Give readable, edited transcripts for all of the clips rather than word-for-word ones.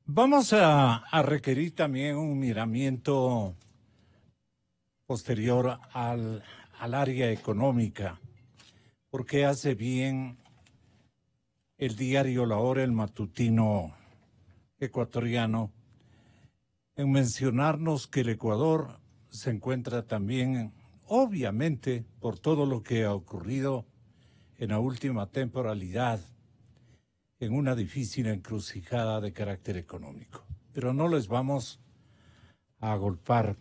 Vamos a requerir también un miramiento posterior al área económica, porque hace bien el diario La Hora, el matutino ecuatoriano, en mencionarnos que el Ecuador se encuentra también, obviamente, por todo lo que ha ocurrido en la última temporalidad, en una difícil encrucijada de carácter económico. Pero no les vamos a agolpar.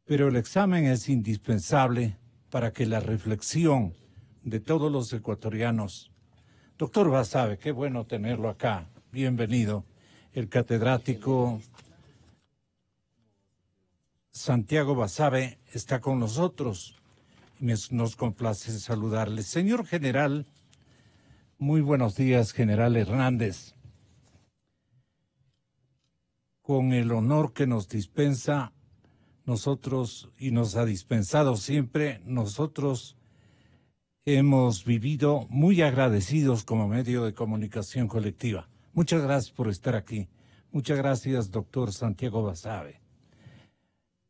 Pero el examen es indispensable para que la reflexión de todos los ecuatorianos. Doctor Basabe, qué bueno tenerlo acá. Bienvenido. El catedrático Santiago Basabe está con nosotros y nos complace saludarle. Señor general, muy buenos días, general Hernández. Con el honor que nos dispensa nosotros y nos ha dispensado siempre, nosotros hemos vivido muy agradecidos como medio de comunicación colectiva. Muchas gracias por estar aquí. Muchas gracias, doctor Santiago Basabe.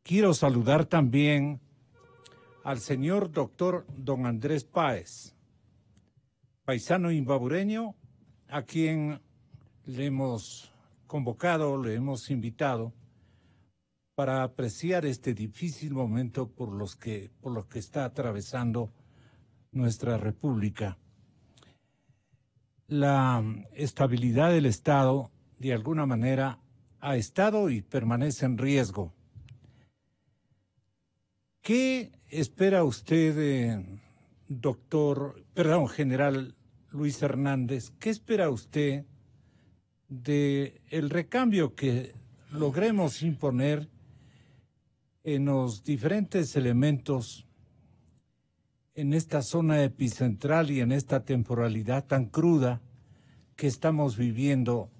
Quiero saludar también al señor doctor don Andrés Páez, paisano imbabureño, a quien le hemos convocado, le hemos invitado para apreciar este difícil momento por lo que está atravesando nuestra república. La estabilidad del Estado, de alguna manera, ha estado y permanece en riesgo. ¿Qué espera usted, general Luis Hernández, qué espera usted del recambio que logremos imponer en los diferentes elementos en esta zona epicentral y en esta temporalidad tan cruda que estamos viviendo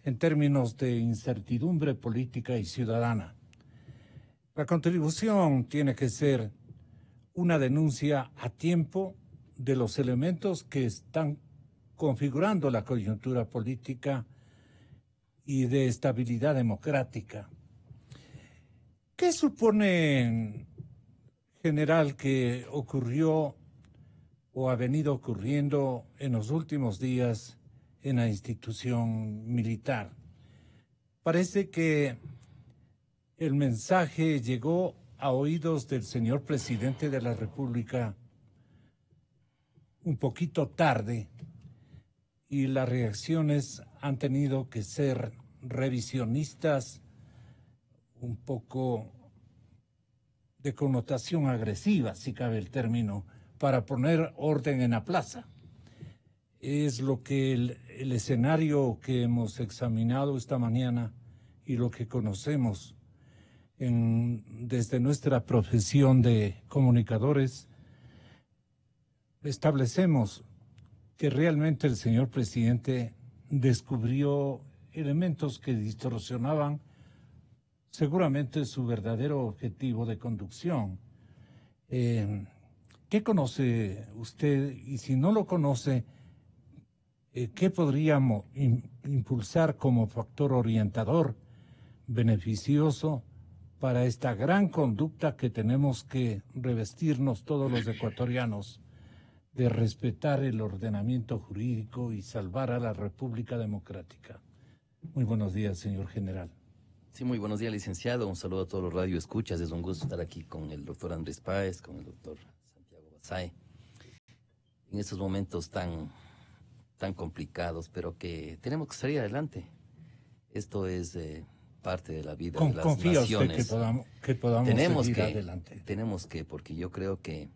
en términos de incertidumbre política y ciudadana? La contribución tiene que ser una denuncia a tiempo de los elementos que están configurando la coyuntura política y de estabilidad democrática. ¿Qué supone, general, que ocurrió o ha venido ocurriendo en los últimos días en la institución militar? Parece que el mensaje llegó a oídos del señor presidente de la República un poquito tarde y las reacciones han tenido que ser revisionistas, un poco de connotación agresiva, si cabe el término, para poner orden en la plaza. Es lo que el escenario que hemos examinado esta mañana y lo que conocemos desde nuestra profesión de comunicadores, establecemos que realmente el señor presidente descubrió elementos que distorsionaban seguramente su verdadero objetivo de conducción. ¿Qué conoce usted? Y si no lo conoce, ¿qué podríamos impulsar como factor orientador beneficioso para esta gran conducta que tenemos que revestirnos todos los ecuatorianos de respetar el ordenamiento jurídico y salvar a la República Democrática? Muy buenos días, señor general. Sí, muy buenos días, licenciado. Un saludo a todos los radioescuchas. Es un gusto estar aquí con el doctor Andrés Páez, con el doctor Santiago Basabe, en estos momentos tan complicados, pero que tenemos que salir adelante. Esto es parte de la vida de las ¿Confía naciones. usted que podamos seguir adelante? Tenemos que, porque yo creo que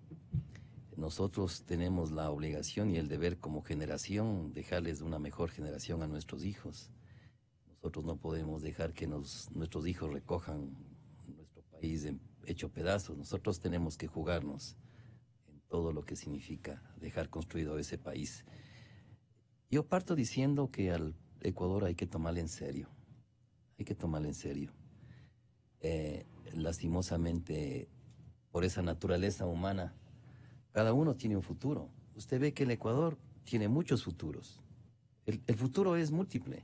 nosotros tenemos la obligación y el deber como generación dejarles una mejor generación a nuestros hijos. Nosotros no podemos dejar que nuestros hijos recojan nuestro país hecho pedazos. Nosotros tenemos que jugarnos en todo lo que significa dejar construido ese país. Yo parto diciendo que al Ecuador hay que tomarle en serio. Hay que tomarle en serio. Lastimosamente, por esa naturaleza humana, cada uno tiene un futuro. Usted ve que el Ecuador tiene muchos futuros. El futuro es múltiple.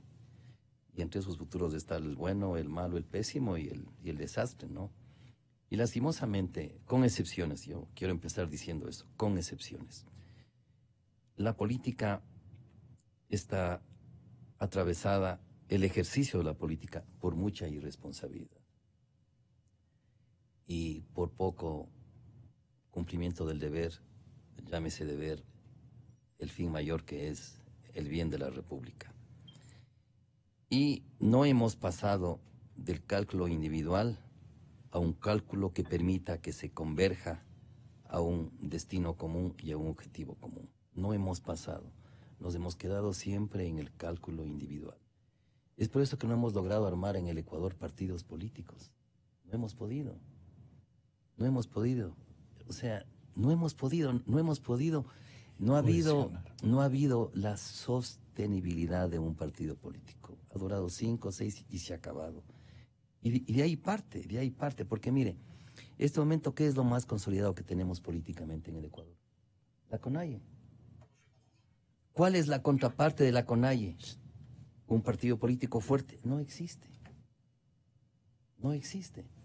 Y entre esos futuros está el bueno, el malo, el pésimo y el desastre, ¿no? Y lastimosamente, con excepciones, yo quiero empezar diciendo eso, con excepciones. La política está atravesada, el ejercicio de la política, por mucha irresponsabilidad y por poco cumplimiento del deber, llámese deber, el fin mayor que es el bien de la República. Y no hemos pasado del cálculo individual a un cálculo que permita que se converja a un destino común y a un objetivo común. No hemos pasado, nos hemos quedado siempre en el cálculo individual. Es por eso que no hemos logrado armar en el Ecuador partidos políticos. No hemos podido. O sea, no ha habido la sostenibilidad de un partido político. Ha durado 5 o 6 y se ha acabado. Y de ahí parte, porque mire, este momento, ¿qué es lo más consolidado que tenemos políticamente en el Ecuador? La CONAIE. ¿Cuál es la contraparte de la CONAIE? Un partido político fuerte. No existe.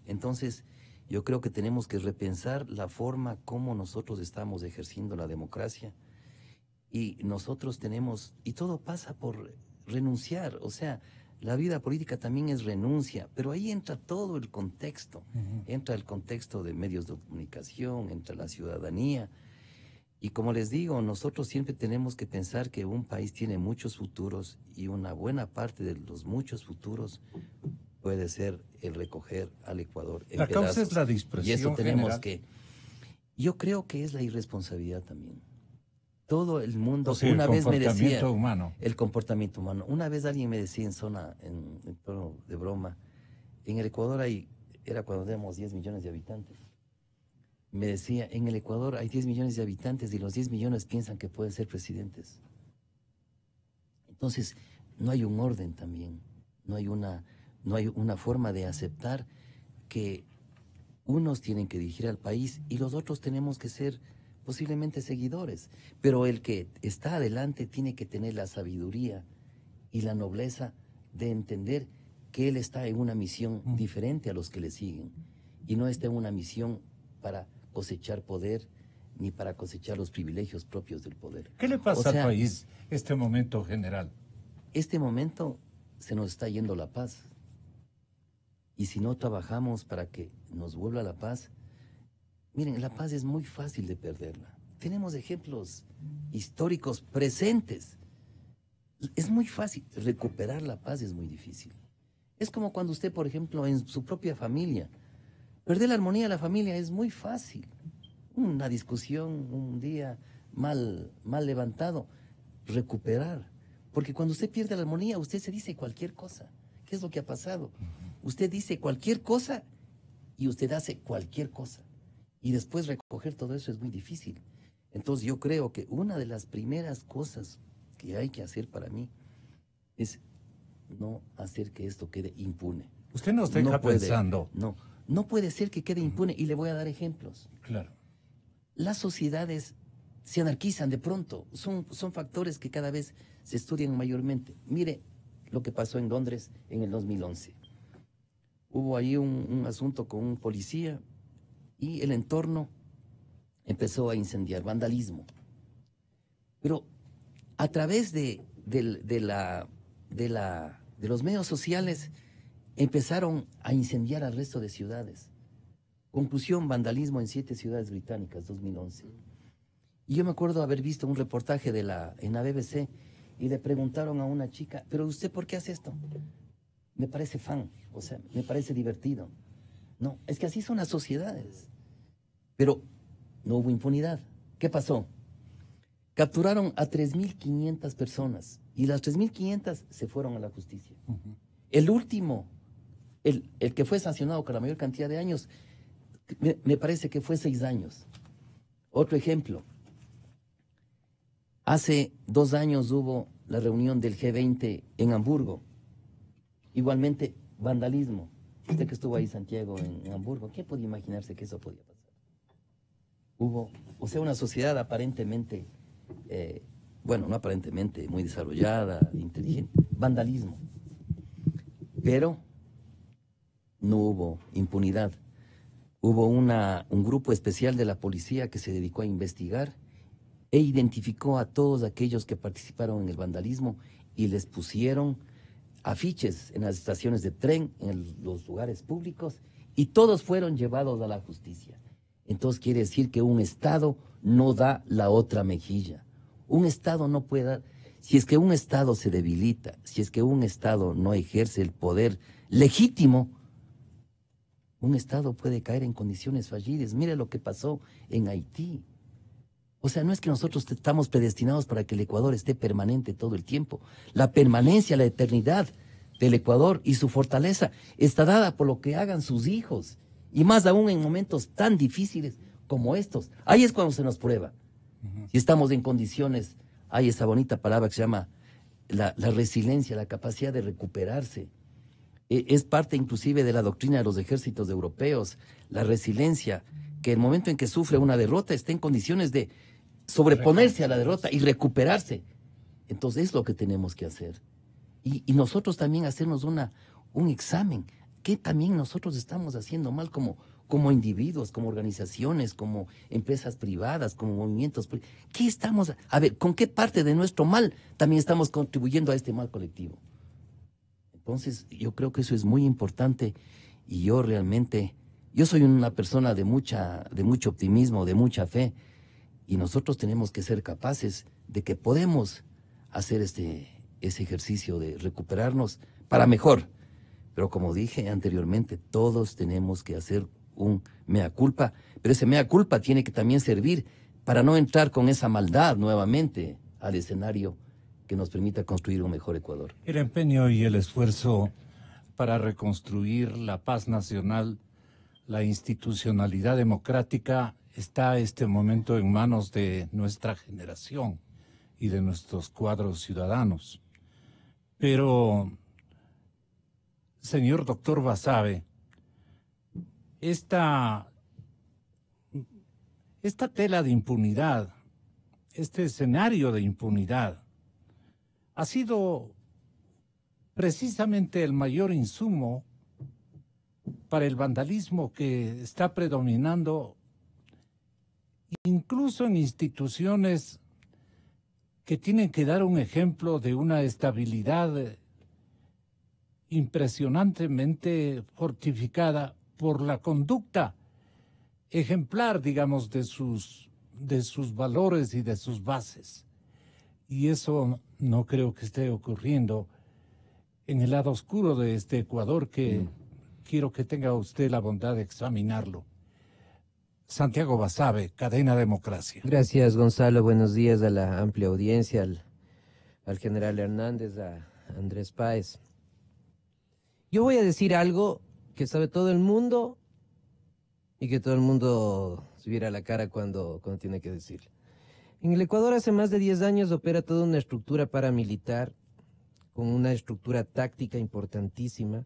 Entonces, yo creo que tenemos que repensar la forma como nosotros estamos ejerciendo la democracia. Y nosotros tenemos, y todo pasa por renunciar, o sea, la vida política también es renuncia, pero ahí entra todo el contexto, entra el contexto de medios de comunicación, entra la ciudadanía. Y como les digo, nosotros siempre tenemos que pensar que un país tiene muchos futuros y una buena parte de los muchos futuros puede ser el recoger al Ecuador en la pedazos. causa es la dispersión y eso tenemos general. que... Yo creo que es la irresponsabilidad también. Todo el mundo, o sea, una vez me decía... humano. El comportamiento humano. Una vez alguien me decía en tono de broma, en el Ecuador era cuando teníamos 10 millones de habitantes. Me decía, en el Ecuador hay 10 millones de habitantes y los 10 millones piensan que pueden ser presidentes. Entonces, no hay un orden también, no hay una forma de aceptar que unos tienen que dirigir al país y los otros tenemos que ser posiblemente seguidores. Pero el que está adelante tiene que tener la sabiduría y la nobleza de entender que él está en una misión diferente a los que le siguen y no está en una misión para cosechar poder ni para cosechar los privilegios propios del poder. ¿Qué le pasa al país este momento general? Este momento se nos está yendo la paz. Y si no trabajamos para que nos vuelva la paz, miren, la paz es muy fácil de perderla. Tenemos ejemplos históricos presentes. Es muy fácil. Recuperar la paz es muy difícil. Es como cuando usted, por ejemplo, en su propia familia, perder la armonía de la familia es muy fácil. Una discusión, un día mal levantado, recuperar. Porque cuando usted pierde la armonía, usted se dice cualquier cosa. ¿Qué es lo que ha pasado? Usted dice cualquier cosa y usted hace cualquier cosa. Y después recoger todo eso es muy difícil. Entonces yo creo que una de las primeras cosas que hay que hacer para mí es no hacer que esto quede impune. Usted nos deja pensando. No puede ser que quede impune, y le voy a dar ejemplos. Claro. Las sociedades se anarquizan de pronto, son factores que cada vez se estudian mayormente. Mire lo que pasó en Londres en el 2011. Hubo ahí un asunto con un policía y el entorno empezó a incendiar, vandalismo. Pero a través de los medios sociales empezaron a incendiar al resto de ciudades. Conclusión, vandalismo en 7 ciudades británicas, 2011. Y yo me acuerdo haber visto un reportaje en la BBC y le preguntaron a una chica, ¿pero usted por qué hace esto? Me parece o sea, me parece divertido. No, es que así son las sociedades. Pero no hubo impunidad. ¿Qué pasó? Capturaron a 3.500 personas y las 3.500 se fueron a la justicia. El último, el que fue sancionado con la mayor cantidad de años, me parece que fue 6 años. Otro ejemplo, hace 2 años hubo la reunión del G20 en Hamburgo. Igualmente, vandalismo. Usted que estuvo ahí, Santiago, en Hamburgo, ¿qué podía imaginarse que eso podía pasar? Hubo, o sea, una sociedad aparentemente, no aparentemente, muy desarrollada, inteligente. Vandalismo. pero no hubo impunidad. Hubo un grupo especial de la policía que se dedicó a investigar e identificó a todos aquellos que participaron en el vandalismo y les pusieron afiches en las estaciones de tren, en los lugares públicos, y todos fueron llevados a la justicia. Entonces quiere decir que un Estado no da la otra mejilla. Un Estado no puede dar. Si es que un Estado se debilita, si es que un Estado no ejerce el poder legítimo, un Estado puede caer en condiciones fallidas. Mire lo que pasó en Haití. O sea, no es que nosotros estamos predestinados para que el Ecuador esté permanente todo el tiempo. La permanencia, la eternidad del Ecuador y su fortaleza está dada por lo que hagan sus hijos. Y más aún en momentos tan difíciles como estos. Ahí es cuando se nos prueba. Si estamos en condiciones, hay esa bonita palabra que se llama la resiliencia, la capacidad de recuperarse. Es parte inclusive de la doctrina de los ejércitos europeos, la resiliencia, que el momento en que sufre una derrota está en condiciones de sobreponerse a la derrota y recuperarse. Entonces es lo que tenemos que hacer. Y nosotros también hacernos un examen. ¿Qué también nosotros estamos haciendo mal como individuos, como organizaciones, como empresas privadas, como movimientos? ¿Qué estamos, a ver, con qué parte de nuestro mal también estamos contribuyendo a este mal colectivo? Entonces, yo creo que eso es muy importante y yo soy una persona de mucho optimismo, de mucha fe, y nosotros tenemos que ser capaces de que podemos hacer ese ejercicio de recuperarnos para mejor. Pero como dije anteriormente, todos tenemos que hacer un mea culpa, pero ese mea culpa tiene que también servir para no entrar con esa maldad nuevamente al escenario que nos permita construir un mejor Ecuador. El empeño y el esfuerzo para reconstruir la paz nacional, la institucionalidad democrática, está a este momento en manos de nuestra generación y de nuestros cuadros ciudadanos. Pero, señor doctor Basabe, esta tela de impunidad, este escenario de impunidad, ha sido precisamente el mayor insumo para el vandalismo que está predominando incluso en instituciones que tienen que dar un ejemplo de una estabilidad impresionantemente fortificada por la conducta ejemplar, digamos, de sus valores y de sus bases. Y eso no creo que esté ocurriendo en el lado oscuro de este Ecuador, que quiero que tenga usted la bondad de examinarlo. Santiago Basabe, Cadena Democracia. Gracias, Gonzalo. Buenos días a la amplia audiencia, al general Hernández, a Andrés Páez. Yo voy a decir algo que sabe todo el mundo y que todo el mundo se viera la cara cuando tiene que decirlo. En el Ecuador hace más de 10 años opera toda una estructura paramilitar, con una estructura táctica importantísima,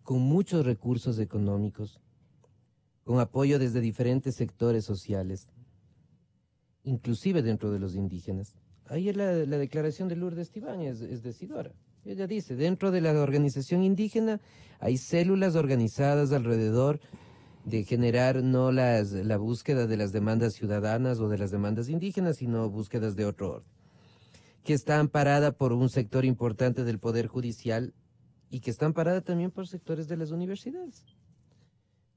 con muchos recursos económicos, con apoyo desde diferentes sectores sociales, inclusive dentro de los indígenas. Ahí la declaración de Lourdes Tibán es decidora. Ella dice, dentro de la organización indígena hay células organizadas alrededor de generar no la búsqueda de las demandas ciudadanas o de las demandas indígenas, sino búsquedas de otro orden, que está amparada por un sector importante del Poder Judicial y que está amparada también por sectores de las universidades.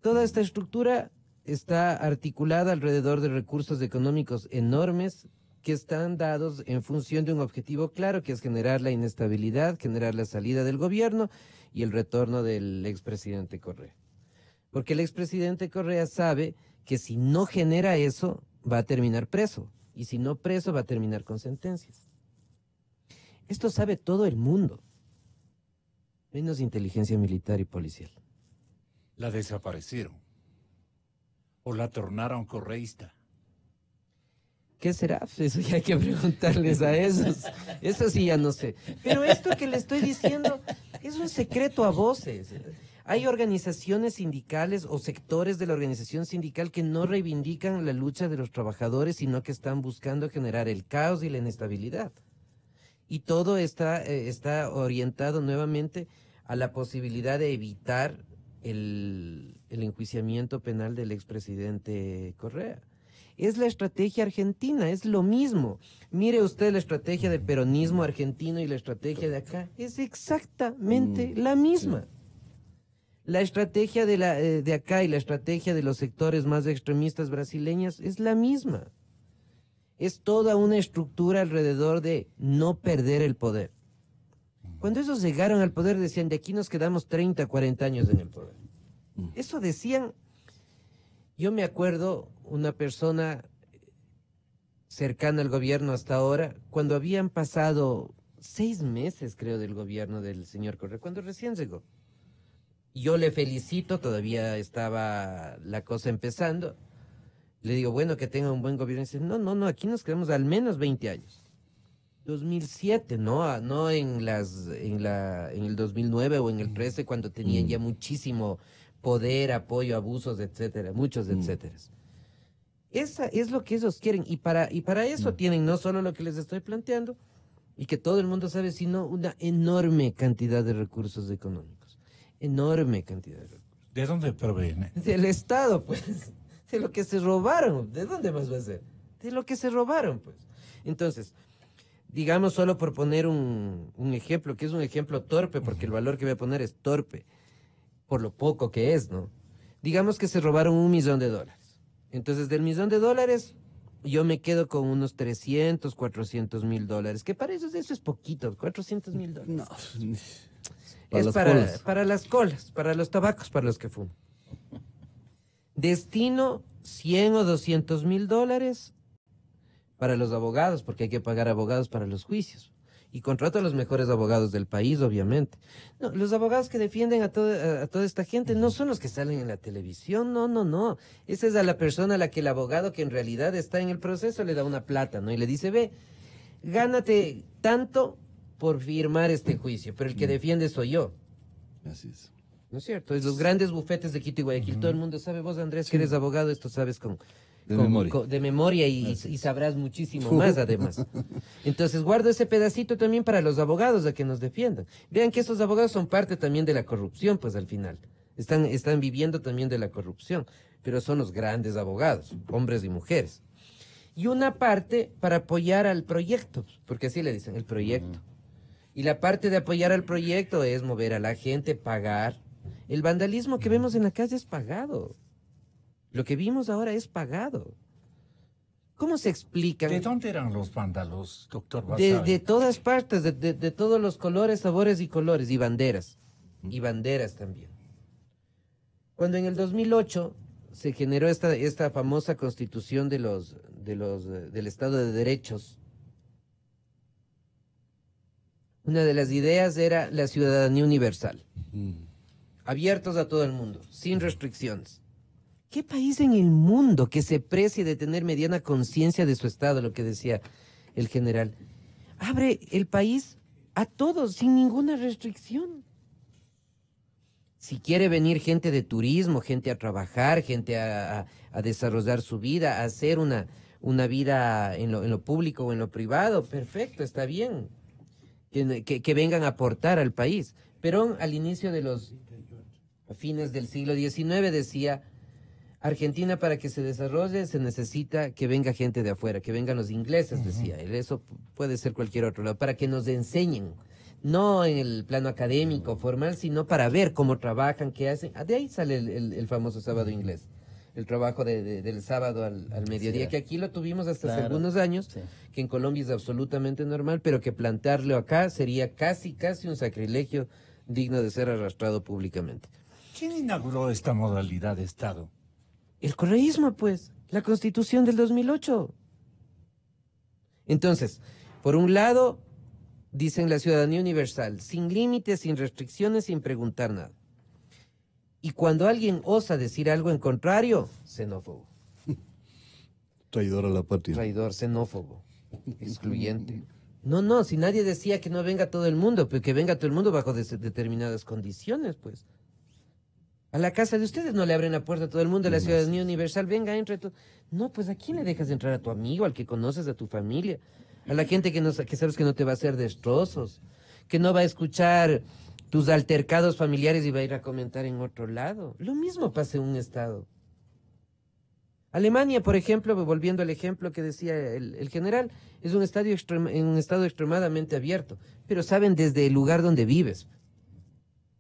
Toda esta estructura está articulada alrededor de recursos económicos enormes que están dados en función de un objetivo claro, que es generar la inestabilidad, generar la salida del gobierno y el retorno del expresidente Correa. Porque el expresidente Correa sabe que si no genera eso, va a terminar preso. Y si no preso, va a terminar con sentencias. Esto sabe todo el mundo, menos inteligencia militar y policial. La desaparecieron o la tornaron correísta. ¿Qué será? Eso ya hay que preguntarles a esos. Eso sí ya no sé. Pero esto que le estoy diciendo es un secreto a voces. Hay organizaciones sindicales o sectores de la organización sindical que no reivindican la lucha de los trabajadores, sino que están buscando generar el caos y la inestabilidad. Y todo está orientado nuevamente a la posibilidad de evitar el enjuiciamiento penal del expresidente Correa. Es la estrategia argentina, es lo mismo. Mire usted la estrategia del peronismo argentino y la estrategia de acá. Es exactamente la misma. La estrategia de acá y la estrategia de los sectores más extremistas brasileños es la misma. Es toda una estructura alrededor de no perder el poder. Cuando esos llegaron al poder decían, de aquí nos quedamos 30, 40 años en el poder. Eso decían. Yo me acuerdo una persona cercana al gobierno hasta ahora, cuando habían pasado 6 meses, creo, del gobierno del señor Correa, cuando recién llegó. Yo le felicito, todavía estaba la cosa empezando. Le digo, bueno, que tenga un buen gobierno. Y dice, no, aquí nos quedamos al menos 20 años. 2007, no en el 2009 o en el 13, cuando tenían ya muchísimo poder, apoyo, abusos, etcétera, muchos etcéteras. Esa es lo que ellos quieren, y para eso tienen no solo lo que les estoy planteando, y que todo el mundo sabe, sino una enorme cantidad de recursos económicos. Enorme cantidad de recursos. ¿De dónde proviene? Del Estado, pues. De lo que se robaron. ¿De dónde más va a ser? De lo que se robaron, pues. Entonces, digamos, solo por poner un ejemplo, que es un ejemplo torpe, porque el valor que voy a poner es torpe, por lo poco que es, ¿no? Digamos que se robaron $1 millón. Entonces, del $1 millón, yo me quedo con unos 300, 400 mil dólares, que para ellos eso es poquito, 400 mil dólares. No. Es para las colas, para los tabacos, para los que fuman. Destino 100 o 200 mil dólares para los abogados, porque hay que pagar abogados para los juicios. Y contrato a los mejores abogados del país, obviamente. No, los abogados que defienden a toda esta gente no son los que salen en la televisión, no. Esa es a la persona a la que el abogado, que en realidad está en el proceso, le da una plata, ¿no? Y le dice, ve, gánate tanto por firmar este juicio, pero el que defiende soy yo. Así es. ¿No es cierto? Es los grandes bufetes de Quito y Guayaquil. Todo el mundo sabe, vos, Andrés, que eres abogado, esto sabes de memoria y sabrás muchísimo más, además. Entonces, guardo ese pedacito también para los abogados a que nos defiendan. Vean que esos abogados son parte también de la corrupción, pues al final. Están viviendo también de la corrupción, pero son los grandes abogados, hombres y mujeres. Y una parte para apoyar al proyecto, porque así le dicen, el proyecto. Y la parte de apoyar al proyecto es mover a la gente, pagar. El vandalismo que vemos en la calle es pagado. Lo que vimos ahora es pagado. ¿Cómo se explican? ¿De dónde eran los vándalos, doctor Basabe? De todas partes, de todos los colores, sabores y colores, y banderas. Y banderas también. Cuando en el 2008 se generó esta famosa constitución del Estado de Derechos, una de las ideas era la ciudadanía universal. Abiertos a todo el mundo, sin restricciones. ¿Qué país en el mundo que se precie de tener mediana conciencia de su Estado, lo que decía el general, abre el país a todos, sin ninguna restricción? Si quiere venir gente de turismo, gente a trabajar, gente a desarrollar su vida, a hacer una vida en lo público o en lo privado, perfecto, está bien. Que vengan a aportar al país. Perón, al inicio de a fines del siglo XIX, decía, Argentina, para que se desarrolle se necesita que venga gente de afuera, que vengan los ingleses, decía él. Eso puede ser cualquier otro lado, para que nos enseñen, no en el plano académico, formal, sino para ver cómo trabajan, qué hacen. De ahí sale el famoso sábado inglés, el trabajo del sábado al mediodía, sí, que aquí lo tuvimos hasta hace algunos años, sí, que en Colombia es absolutamente normal, pero que plantearlo acá sería casi un sacrilegio digno de ser arrastrado públicamente. ¿Quién inauguró esta modalidad de Estado? El correísmo, pues, la Constitución del 2008. Entonces, por un lado, dicen la ciudadanía universal, sin límites, sin restricciones, sin preguntar nada. Y cuando alguien osa decir algo en contrario, xenófobo. Traidor a la patria. Traidor, xenófobo, excluyente. No, si nadie decía que no venga todo el mundo, pero que venga todo el mundo bajo determinadas condiciones, pues. A la casa de ustedes no le abren la puerta a todo el mundo, a la ciudadanía universal, venga, entre. No, pues ¿a quién le dejas entrar? A tu amigo, al que conoces, a tu familia, a la gente que sabes que no te va a hacer destrozos, que no va a escuchar tus altercados familiares y va a ir a comentar en otro lado. Lo mismo pasa en un estado. Alemania, por ejemplo, volviendo al ejemplo que decía el general, es un estado extremadamente abierto, pero saben desde el lugar donde vives.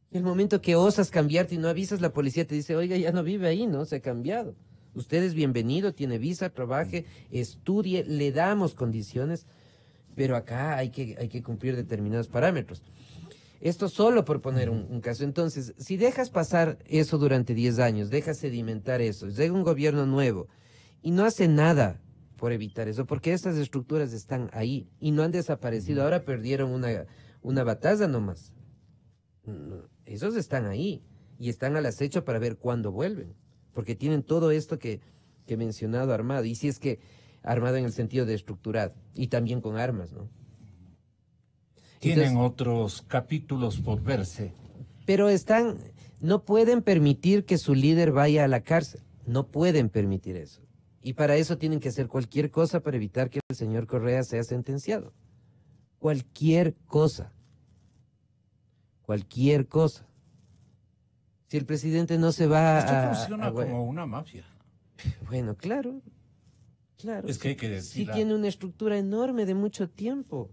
Y el momento que osas cambiarte y no avisas, la policía te dice, oiga, ya no vive ahí, ¿no? Se ha cambiado. Usted es bienvenido, tiene visa, trabaje, estudie, le damos condiciones, pero acá hay que cumplir determinados parámetros. Esto solo por poner un caso. Entonces, si dejas pasar eso durante 10 años, dejas sedimentar eso, llega un gobierno nuevo y no hace nada por evitar eso, porque estas estructuras están ahí y no han desaparecido. Ahora perdieron una batalla nomás. Esos están ahí y están al acecho para ver cuándo vuelven, porque tienen todo esto que he mencionado armado, y si es que armado en el sentido de estructurado, y también con armas, ¿no? Tienen Entonces, otros capítulos por verse. pero no pueden permitir que su líder vaya a la cárcel, no pueden permitir eso. Y para eso tienen que hacer cualquier cosa para evitar que el señor Correa sea sentenciado. Cualquier cosa. Cualquier cosa. Si el presidente no se va Esto funciona bueno, como una mafia. bueno, claro. Claro. Es que hay que Sí decir. tiene una estructura enorme de mucho tiempo.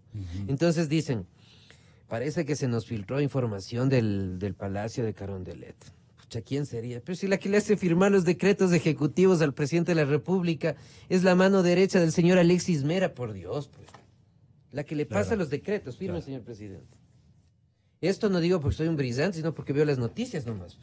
Entonces dicen, parece que se nos filtró información del Palacio de Carondelet. Pucha, ¿quién sería? Pero si la que le hace firmar los decretos ejecutivos al presidente de la República es la mano derecha del señor Alexis Mera, por Dios, pues. La que le pasa Claro. los decretos, firme, Claro. señor presidente. Esto no digo porque soy un brillante, sino porque veo las noticias nomás.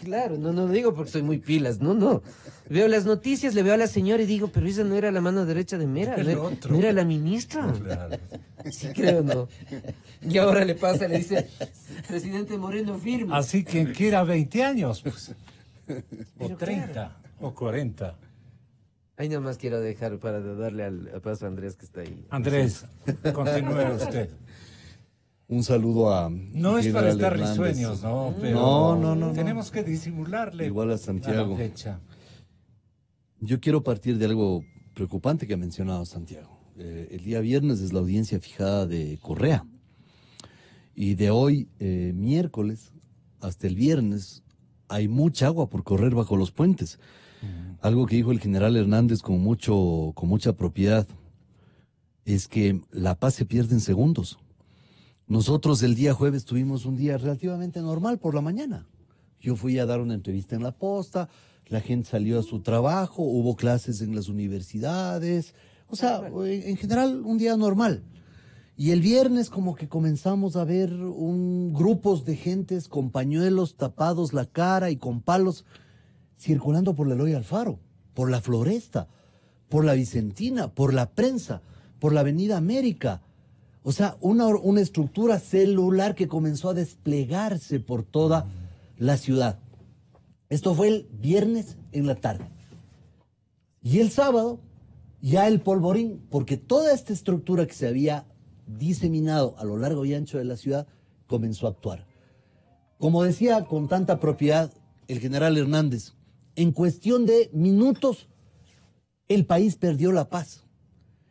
Claro, no digo porque soy muy pilas, no. Veo las noticias, le veo a la señora y digo, pero esa no era la mano derecha de Mera, El otro. no era la ministra. Claro. Sí creo, ¿no? Y ahora le pasa, le dice, presidente Moreno, firme. Así quien quiera 20 años, pues. O Pero 30, claro. o 40. Ahí nomás quiero dejar para darle al paso a Andrés que está ahí. Andrés, continúe usted. Un saludo a. No es para General estar Hernández. risueños, ¿no? Pero No. tenemos que disimularle. Igual a Santiago. la fecha. Yo quiero partir de algo preocupante que ha mencionado Santiago. El día viernes es la audiencia fijada de Correa. Y de hoy, miércoles, hasta el viernes, hay mucha agua por correr bajo los puentes. Algo que dijo el general Hernández con mucha propiedad es que la paz se pierde en segundos. Nosotros el día jueves tuvimos un día relativamente normal por la mañana. Yo fui a dar una entrevista en La Posta, la gente salió a su trabajo, hubo clases en las universidades, o sea, en general un día normal. Y el viernes como que comenzamos a ver grupos de gentes con pañuelos tapados la cara y con palos circulando por la Eloy Alfaro, por la Floresta, por la Vicentina, por la Prensa, por la Avenida América. O sea, una estructura celular que comenzó a desplegarse por toda la ciudad. Esto fue el viernes en la tarde. Y el sábado, ya el polvorín, porque toda esta estructura que se había diseminado a lo largo y ancho de la ciudad comenzó a actuar. Como decía con tanta propiedad el general Hernández, en cuestión de minutos, el país perdió la paz.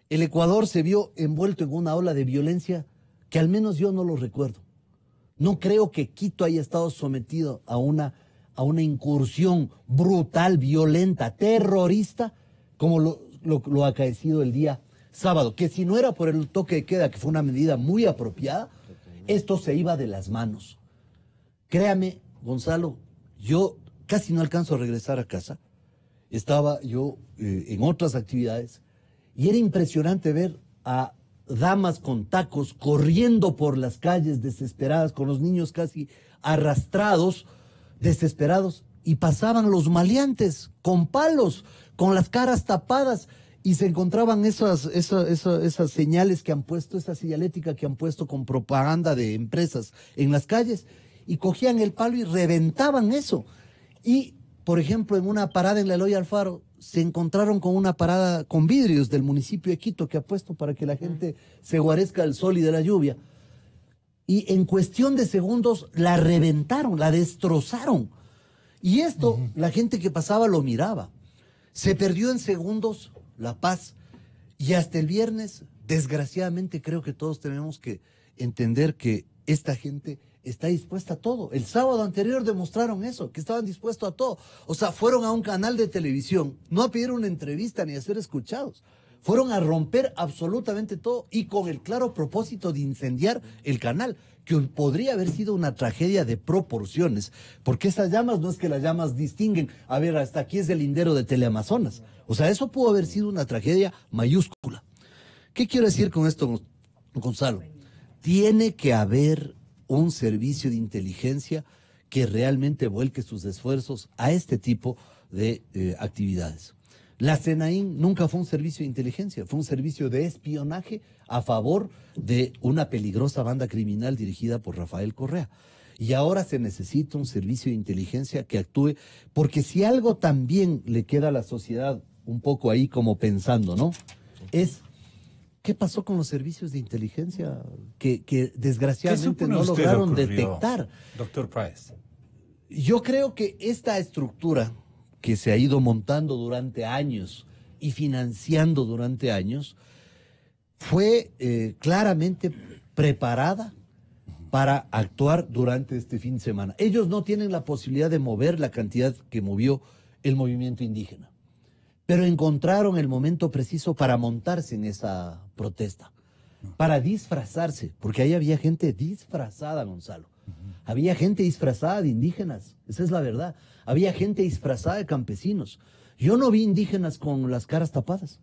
El Ecuador se vio envuelto en una ola de violencia que al menos yo no lo recuerdo. No creo que Quito haya estado sometido a una incursión brutal, violenta, terrorista, como lo acaecido el día sábado, que si no era por el toque de queda, que fue una medida muy apropiada, esto se iba de las manos. Créame, Gonzalo, yo casi no alcanzo a regresar a casa. Estaba yo en otras actividades y era impresionante ver a damas con tacos corriendo por las calles desesperadas, con los niños casi arrastrados, desesperados, y pasaban los maleantes con palos, con las caras tapadas, y se encontraban esas señales que han puesto, esa señalética que han puesto con propaganda de empresas en las calles, y cogían el palo y reventaban eso. Y, por ejemplo, en una parada en la Eloy Alfaro, se encontraron con una parada con vidrios del municipio de Quito que ha puesto para que la gente se guarezca del sol y de la lluvia. Y en cuestión de segundos la reventaron, la destrozaron. Y esto, la gente que pasaba lo miraba. Se perdió en segundos la paz. Y hasta el viernes, desgraciadamente, creo que todos tenemos que entender que esta gente está dispuesta a todo. El sábado anterior demostraron eso, que estaban dispuestos a todo. O sea, fueron a un canal de televisión, no a pedir una entrevista ni a ser escuchados. Fueron a romper absolutamente todo y con el claro propósito de incendiar el canal, que podría haber sido una tragedia de proporciones, porque esas llamas no es que las llamas distinguen, a ver, hasta aquí es el lindero de Teleamazonas. O sea, eso pudo haber sido una tragedia mayúscula. ¿Qué quiero decir con esto, Gonzalo? Tiene que haber un servicio de inteligencia que realmente vuelque sus esfuerzos a este tipo de actividades. La CENAIN nunca fue un servicio de inteligencia, fue un servicio de espionaje a favor de una peligrosa banda criminal dirigida por Rafael Correa. Y ahora se necesita un servicio de inteligencia que actúe, porque si algo también le queda a la sociedad un poco ahí como pensando, ¿no? Es, ¿qué pasó con los servicios de inteligencia que desgraciadamente no lograron detectar? Doctor Páez. Yo creo que esta estructura que se ha ido montando durante años y financiando durante años, fue claramente preparada para actuar durante este fin de semana. Ellos no tienen la posibilidad de mover la cantidad que movió el movimiento indígena, pero encontraron el momento preciso para montarse en esa protesta, para disfrazarse, porque ahí había gente disfrazada, Gonzalo. Había gente disfrazada de indígenas, esa es la verdad. Había gente disfrazada de campesinos. Yo no vi indígenas con las caras tapadas.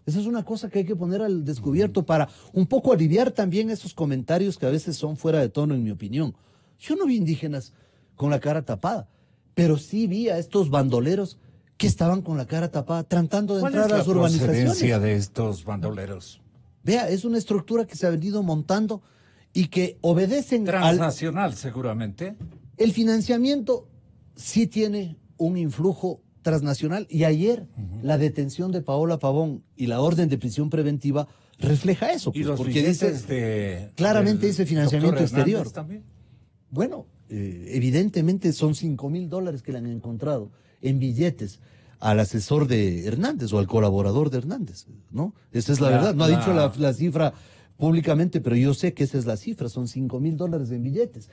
Esa es una cosa que hay que poner al descubierto para un poco aliviar también esos comentarios que a veces son fuera de tono, en mi opinión. Yo no vi indígenas con la cara tapada, pero sí vi a estos bandoleros que estaban con la cara tapada tratando de entrar a las urbanizaciones. ¿Cuál es la procedencia de estos bandoleros? Vea, es una estructura que se ha venido montando y que obedecen transnacional, seguramente. El financiamiento sí tiene un influjo transnacional y ayer la detención de Paola Pavón y la orden de prisión preventiva refleja eso. Pues, ¿Y los porque dice claramente dice financiamiento exterior. También? Bueno, evidentemente son $5,000 que le han encontrado en billetes al asesor de Hernández o al colaborador de Hernández, ¿no? Esa es la verdad. No ha dicho la cifra públicamente, pero yo sé que esa es la cifra, son $5,000 en billetes,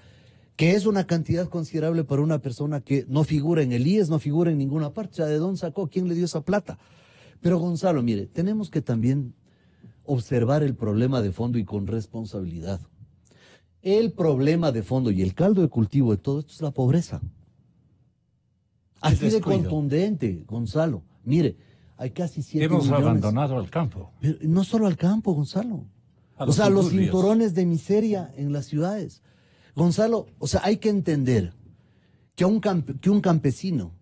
que es una cantidad considerable para una persona que no figura en el IES, no figura en ninguna parte. O sea, ¿de dónde sacó? ¿Quién le dio esa plata? Pero Gonzalo, mire, tenemos que también observar el problema de fondo y con responsabilidad. El problema de fondo y el caldo de cultivo de todo esto es la pobreza. Así de contundente, Gonzalo. Mire, hay casi 7 millones. Hemos abandonado al campo. Pero no solo al campo, Gonzalo. O sea, los cinturones de miseria en las ciudades. Gonzalo, o sea, hay que entender que un campesino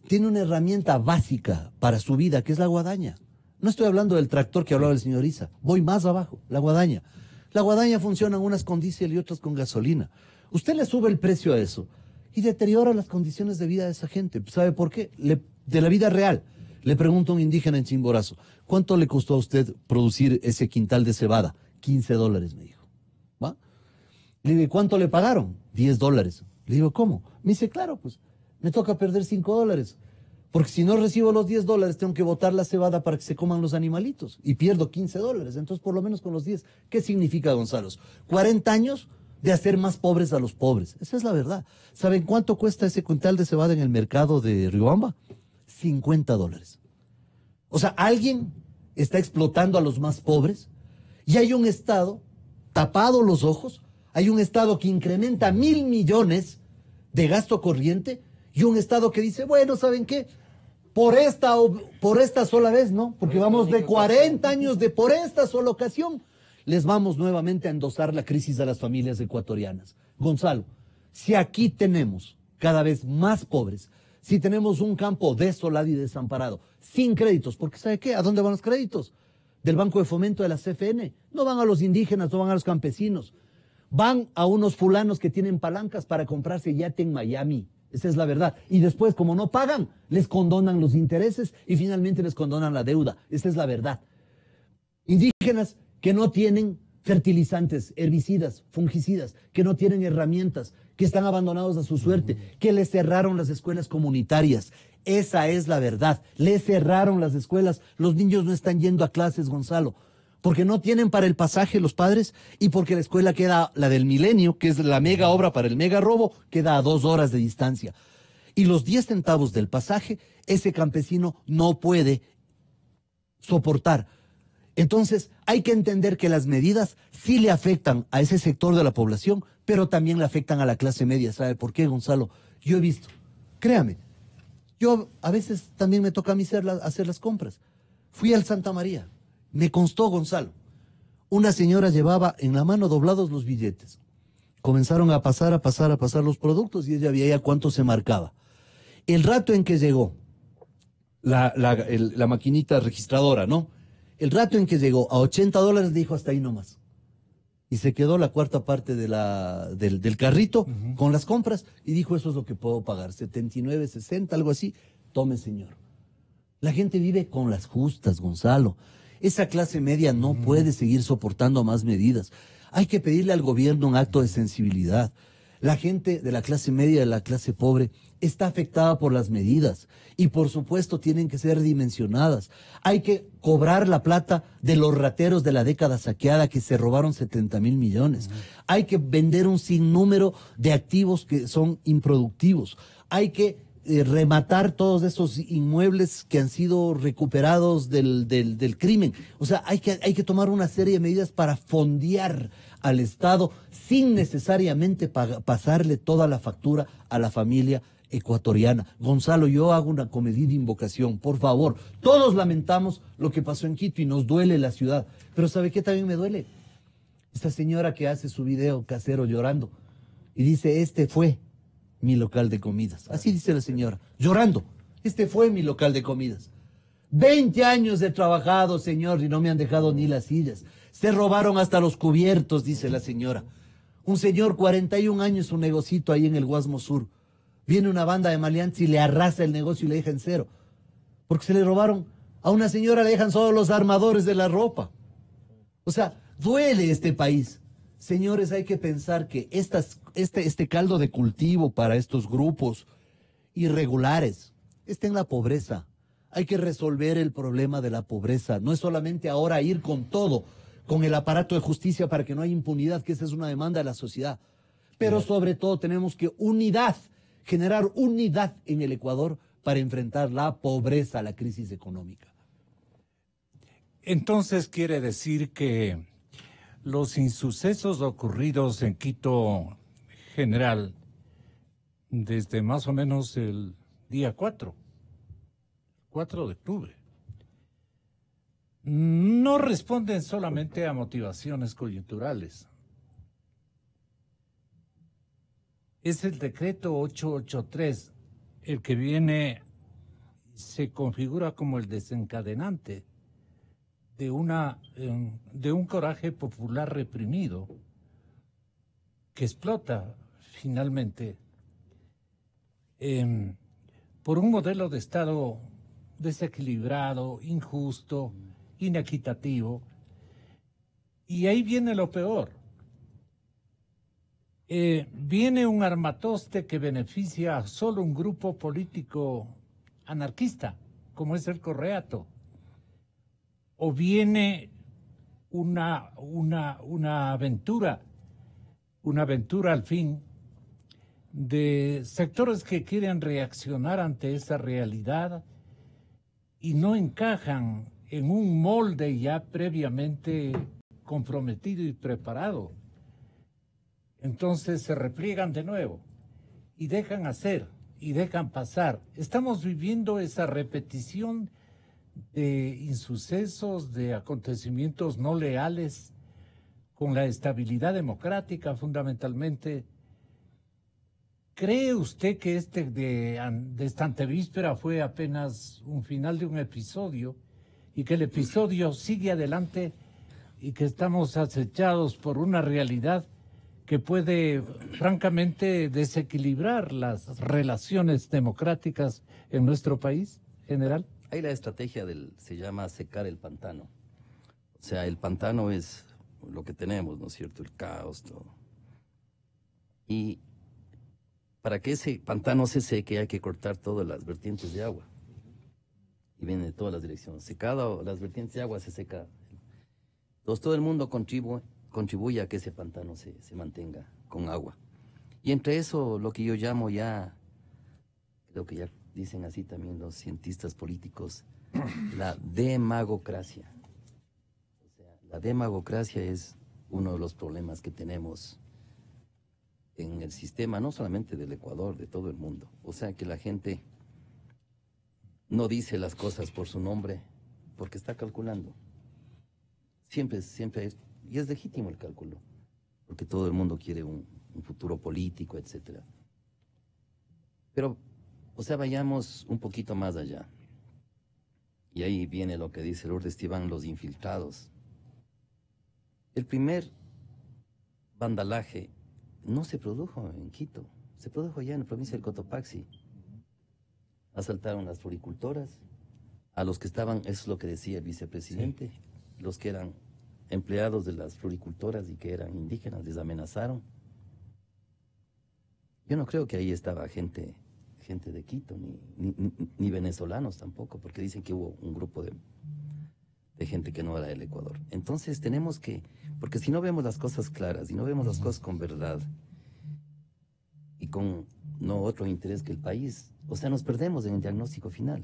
tiene una herramienta básica para su vida, que es la guadaña. No estoy hablando del tractor que hablaba el señor Isa. Voy más abajo, la guadaña. La guadaña funciona unas con diésel y otras con gasolina. Usted le sube el precio a eso y deteriora las condiciones de vida de esa gente. ¿Sabe por qué? De la vida real. Le pregunto a un indígena en Chimborazo, ¿cuánto le costó a usted producir ese quintal de cebada? $15, me dijo. ¿Va? Le digo, ¿cuánto le pagaron? $10. Le digo, ¿cómo? Me dice, claro, pues me toca perder $5. Porque si no recibo los $10, tengo que botar la cebada para que se coman los animalitos. Y pierdo $15. Entonces, por lo menos con los 10. ¿Qué significa, Gonzalo? 40 años de hacer más pobres a los pobres. Esa es la verdad. ¿Saben cuánto cuesta ese quintal de cebada en el mercado de Riobamba? $50. O sea, alguien está explotando a los más pobres y hay un Estado tapado los ojos, hay un Estado que incrementa 1.000 millones de gasto corriente y un Estado que dice, bueno, ¿saben qué? Por esta sola vez, ¿no? Porque vamos de 40 años de por esta sola ocasión, les vamos nuevamente a endosar la crisis a las familias ecuatorianas. Gonzalo, si aquí tenemos cada vez más pobres, si tenemos un campo desolado y desamparado, sin créditos, porque ¿sabe qué? ¿A dónde van los créditos? Del Banco de Fomento de la CFN. No van a los indígenas, no van a los campesinos. Van a unos fulanos que tienen palancas para comprarse yate en Miami. Esa es la verdad. Y después, como no pagan, les condonan los intereses y finalmente les condonan la deuda. Esa es la verdad. Indígenas que no tienen fertilizantes, herbicidas, fungicidas, que no tienen herramientas, que están abandonados a su suerte, que les cerraron las escuelas comunitarias. Esa es la verdad. Les cerraron las escuelas. Los niños no están yendo a clases, Gonzalo. porque no tienen para el pasaje los padres y porque la escuela queda, la del Milenio, que es la mega obra para el mega robo, queda a 2 horas de distancia. Y los 10 centavos del pasaje, ese campesino no puede soportar. Entonces, hay que entender que las medidas sí le afectan a ese sector de la población, pero también le afectan a la clase media. ¿Sabe por qué, Gonzalo? Yo he visto, créame, yo a veces también me toca a mí hacer las compras. Fui al Santa María, me constó, Gonzalo, una señora llevaba en la mano doblados los billetes. Comenzaron a pasar los productos y ella veía cuánto se marcaba. El rato en que llegó la maquinita registradora, ¿no? El rato en que llegó a $80, dijo hasta ahí nomás. Y se quedó la cuarta parte del carrito con las compras y dijo, eso es lo que puedo pagar, 79, 60, algo así. Tome, señor. La gente vive con las justas, Gonzalo. Esa clase media no puede seguir soportando más medidas. Hay que pedirle al gobierno un acto de sensibilidad. La gente de la clase media, de la clase pobre, está afectada por las medidas y por supuesto tienen que ser dimensionadas. Hay que cobrar la plata de los rateros de la década saqueada que se robaron 70,000 millones. Hay que vender un sinnúmero de activos que son improductivos. Hay que rematar todos esos inmuebles que han sido recuperados del crimen. O sea, hay que tomar una serie de medidas para fondear al Estado sin necesariamente pasarle toda la factura a la familia ecuatoriana. Gonzalo, yo hago una comedida invocación, por favor. Todos lamentamos lo que pasó en Quito y nos duele la ciudad. Pero ¿sabe qué también me duele? Esta señora que hace su video casero llorando y dice, este fue mi local de comidas. Así dice la señora, llorando. Este fue mi local de comidas. 20 años he trabajado, señor, y no me han dejado ni las sillas. Se robaron hasta los cubiertos, dice la señora. Un señor, 41 años, un negocito ahí en el Guasmo Sur. Viene una banda de maleantes y le arrasa el negocio y le deja en cero. Porque se le robaron. A una señora le dejan solo los armadores de la ropa. O sea, duele este país. Señores, hay que pensar que este caldo de cultivo para estos grupos irregulares está en la pobreza. Hay que resolver el problema de la pobreza. No es solamente ahora ir con todo, con el aparato de justicia para que no haya impunidad, que esa es una demanda de la sociedad. Pero sobre todo tenemos que generar unidad en el Ecuador para enfrentar la pobreza, la crisis económica. Entonces quiere decir que los insucesos ocurridos en Quito General desde más o menos el día 4 de octubre, no responden solamente a motivaciones coyunturales. Es el decreto 883 el que se configura como el desencadenante de un coraje popular reprimido que explota finalmente por un modelo de Estado desequilibrado, injusto, inequitativo. Y ahí viene lo peor. Viene un armatoste que beneficia a solo un grupo político anarquista, como es el Correato. O viene una aventura al fin de sectores que quieren reaccionar ante esa realidad y no encajan en un molde ya previamente comprometido y preparado. Entonces se repliegan de nuevo y dejan hacer y dejan pasar. Estamos viviendo esa repetición de insucesos, de acontecimientos no leales con la estabilidad democrática fundamentalmente. ¿Cree usted que de esta antevíspera fue apenas un final de un episodio y que el episodio sigue adelante y que estamos acechados por una realidad que puede francamente desequilibrar las relaciones democráticas en nuestro país, general? Ahí la estrategia se llama secar el pantano. O sea, el pantano es lo que tenemos, ¿no es cierto? El caos, todo. Y para que ese pantano se seque hay que cortar todas las vertientes de agua. Y viene de todas las direcciones. Secado, las vertientes de agua se seca. Entonces todo el mundo contribuye a que ese pantano se mantenga con agua. Y entre eso, lo que yo llamo ya, creo que ya dicen así también los cientistas políticos, la demagocracia. O sea, la demagocracia es uno de los problemas que tenemos en el sistema, no solamente del Ecuador, de todo el mundo. O sea, que la gente no dice las cosas por su nombre porque está calculando. Siempre es, y es legítimo el cálculo, porque todo el mundo quiere un futuro político, etcétera. Pero, o sea, vayamos un poquito más allá. Y ahí viene lo que dice Lourdes Esteban, los infiltrados. El primer vandalaje no se produjo en Quito, se produjo allá en la provincia del Cotopaxi. Asaltaron las floricultoras, a los que estaban, eso es lo que decía el vicepresidente, sí, los que eran empleados de las floricultoras y que eran indígenas, les amenazaron. Yo no creo que ahí estaba gente de Quito, ni venezolanos tampoco, porque dicen que hubo un grupo de gente que no era del Ecuador. Entonces tenemos que, porque si no vemos las cosas claras, y no vemos las cosas con verdad, y con no otro interés que el país, o sea, nos perdemos en el diagnóstico final.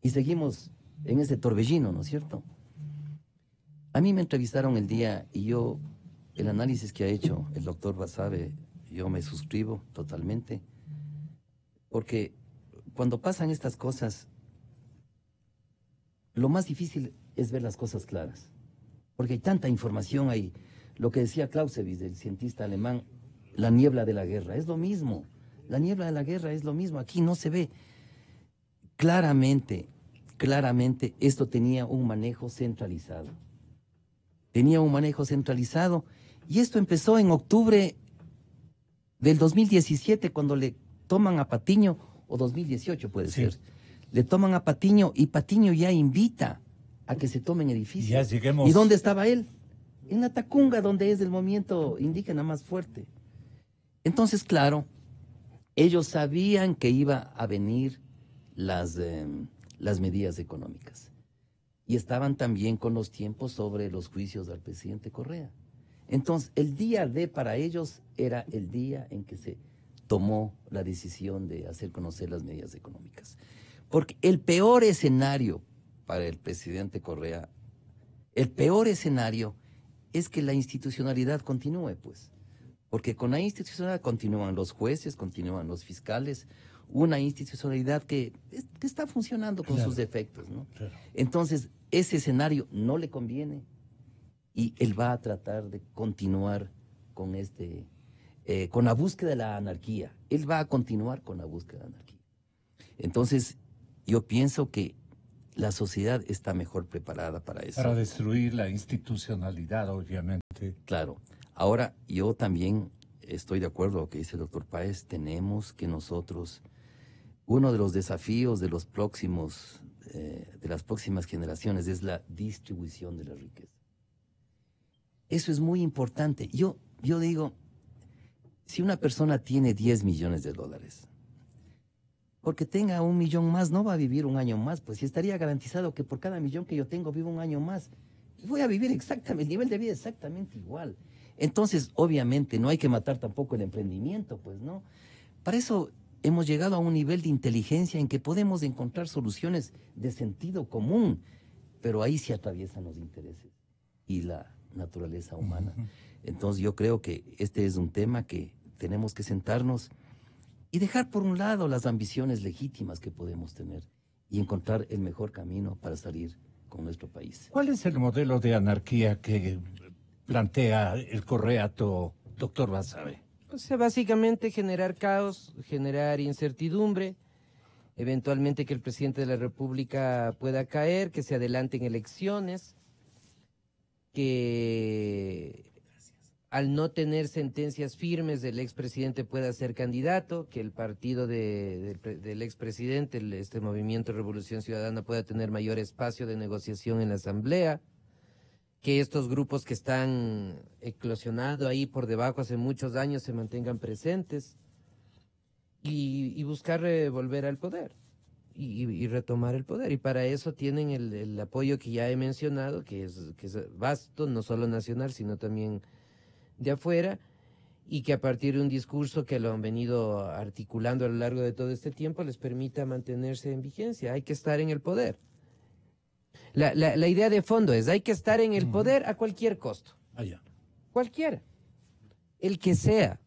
Y seguimos en ese torbellino, ¿no es cierto? A mí me entrevistaron el día, y yo, el análisis que ha hecho el doctor Basabe, yo me suscribo totalmente, porque cuando pasan estas cosas, lo más difícil es ver las cosas claras, porque hay tanta información ahí. Lo que decía Clausewitz, el cientista alemán, la niebla de la guerra, es lo mismo. La niebla de la guerra es lo mismo. Aquí no se ve claramente, esto tenía un manejo centralizado. Tenía un manejo centralizado, y esto empezó en octubre del 2017, cuando le toman a Patiño, o 2018 puede ser, le toman a Patiño, y Patiño ya invita a que se tomen edificios. Ya lleguemos. ¿Y dónde estaba él? En la Tacunga, donde es el movimiento indígena más fuerte. Entonces, claro, ellos sabían que iba a venir las medidas económicas. Y estaban también con los tiempos sobre los juicios del presidente Correa. Entonces, el día D para ellos era el día en que se tomó la decisión de hacer conocer las medidas económicas. Porque el peor escenario para el presidente Correa, el peor escenario es que la institucionalidad continúe, pues. Porque con la institucionalidad continúan los jueces, continúan los fiscales, una institucionalidad que está funcionando con sus defectos, ¿no? Claro. Entonces, ese escenario no le conviene, y él va a tratar de continuar con con la búsqueda de la anarquía. Él va a continuar con la búsqueda de la anarquía. Entonces, yo pienso que la sociedad está mejor preparada para eso. Para destruir la institucionalidad, obviamente. Claro. Ahora, yo también estoy de acuerdo con lo que dice el doctor Páez. Tenemos que nosotros, uno de los desafíos de los próximos, de las próximas generaciones, es la distribución de la riqueza. Eso es muy importante. Yo digo, si una persona tiene 10 millones de dólares, porque tenga 1 millón más, no va a vivir 1 año más, pues, si estaría garantizado que por cada millón que yo tengo vivo 1 año más, voy a vivir exactamente, el nivel de vida exactamente igual. Entonces, obviamente, no hay que matar tampoco el emprendimiento, pues, ¿no? Para eso hemos llegado a un nivel de inteligencia en que podemos encontrar soluciones de sentido común, pero ahí se atraviesan los intereses y la naturaleza humana. Entonces, yo creo que este es un tema que tenemos que sentarnos y dejar por un lado las ambiciones legítimas que podemos tener y encontrar el mejor camino para salir con nuestro país. ¿Cuál es el modelo de anarquía que plantea el correato, doctor Basabe? O sea, básicamente generar caos, generar incertidumbre, eventualmente que el presidente de la República pueda caer, que se adelanten elecciones, que al no tener sentencias firmes el expresidente pueda ser candidato, que el partido del expresidente, este Movimiento Revolución Ciudadana, pueda tener mayor espacio de negociación en la Asamblea, que estos grupos que están eclosionando ahí por debajo hace muchos años se mantengan presentes y buscar volver al poder. y retomar el poder. Y para eso tienen el apoyo que ya he mencionado, que es vasto, no solo nacional, sino también de afuera, y que a partir de un discurso que lo han venido articulando a lo largo de todo este tiempo les permita mantenerse en vigencia. Hay que estar en el poder. La idea de fondo es, hay que estar en el poder a cualquier costo. Allá. Cualquiera. El que sea.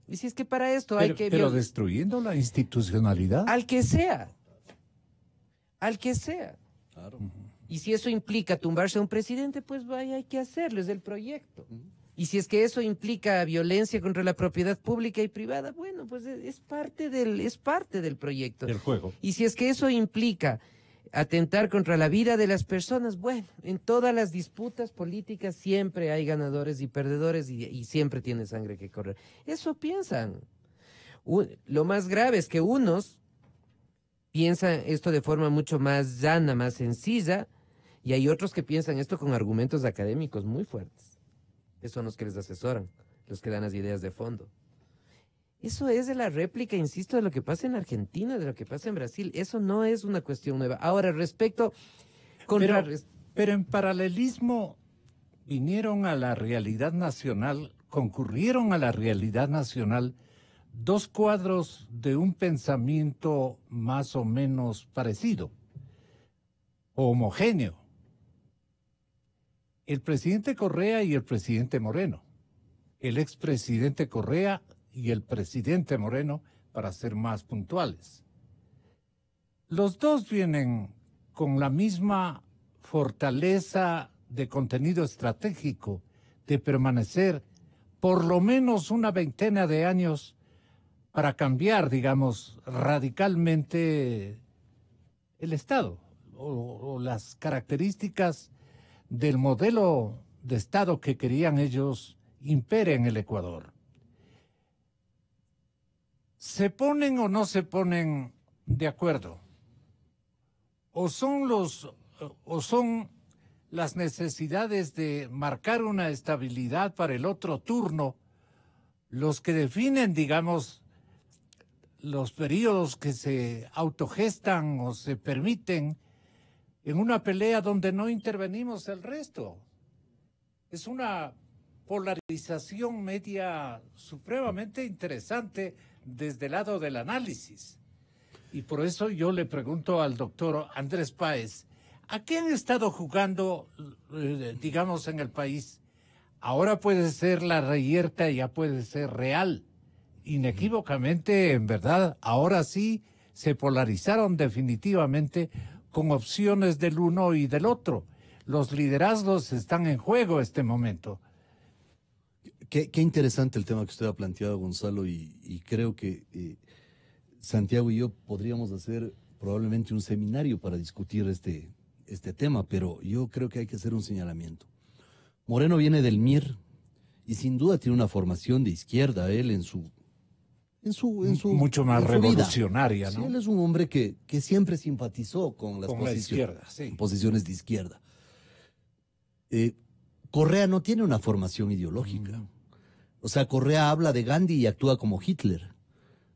Y si es que para esto hay que... Pero destruyendo la institucionalidad. Al que sea. Al que sea. Claro. Y si eso implica tumbarse a un presidente, pues vaya, hay que hacerlo, es el proyecto. Y si es que eso implica violencia contra la propiedad pública y privada, bueno, pues es parte del proyecto. Del juego. Y si es que eso implica atentar contra la vida de las personas, bueno, en todas las disputas políticas siempre hay ganadores y perdedores y siempre tiene sangre que correr. Eso piensan. Lo más grave es que unos piensan esto de forma mucho más llana, más sencilla, y hay otros que piensan esto con argumentos académicos muy fuertes. Esos son los que les asesoran, los que dan las ideas de fondo. Eso es de la réplica, insisto, de lo que pasa en Argentina, de lo que pasa en Brasil. Eso no es una cuestión nueva. Ahora, respecto... Pero en paralelismo vinieron a la realidad nacional, concurrieron a la realidad nacional dos cuadros de un pensamiento más o menos parecido, homogéneo. El presidente Correa y el presidente Moreno. El expresidente Correa y el presidente Moreno, para ser más puntuales. Los dos vienen con la misma fortaleza de contenido estratégico, de permanecer por lo menos una veintena de años para cambiar, digamos, radicalmente el Estado o las características del modelo de Estado que querían ellos impere en el Ecuador. ¿Se ponen o no se ponen de acuerdo? ¿O son las necesidades de marcar una estabilidad para el otro turno los que definen, digamos, los periodos que se autogestan o se permiten en una pelea donde no intervenimos el resto? Es una polarización media supremamente interesante desde el lado del análisis. Y por eso yo le pregunto al doctor Andrés Páez, ¿a qué han estado jugando, digamos, en el país? Ahora puede ser la reyerta, ya puede ser real. Inequívocamente, en verdad, ahora sí se polarizaron definitivamente con opciones del uno y del otro. Los liderazgos están en juego este momento. Qué interesante el tema que usted ha planteado, Gonzalo, y creo que Santiago y yo podríamos hacer probablemente un seminario para discutir este tema, pero yo creo que hay que hacer un señalamiento. Moreno viene del MIR y sin duda tiene una formación de izquierda, él en su mucho más revolucionaria, vida. ¿no? Sí, él es un hombre que siempre simpatizó con las la izquierda, sí. posiciones de izquierda. Correa no tiene una formación ideológica. O sea, Correa habla de Gandhi y actúa como Hitler.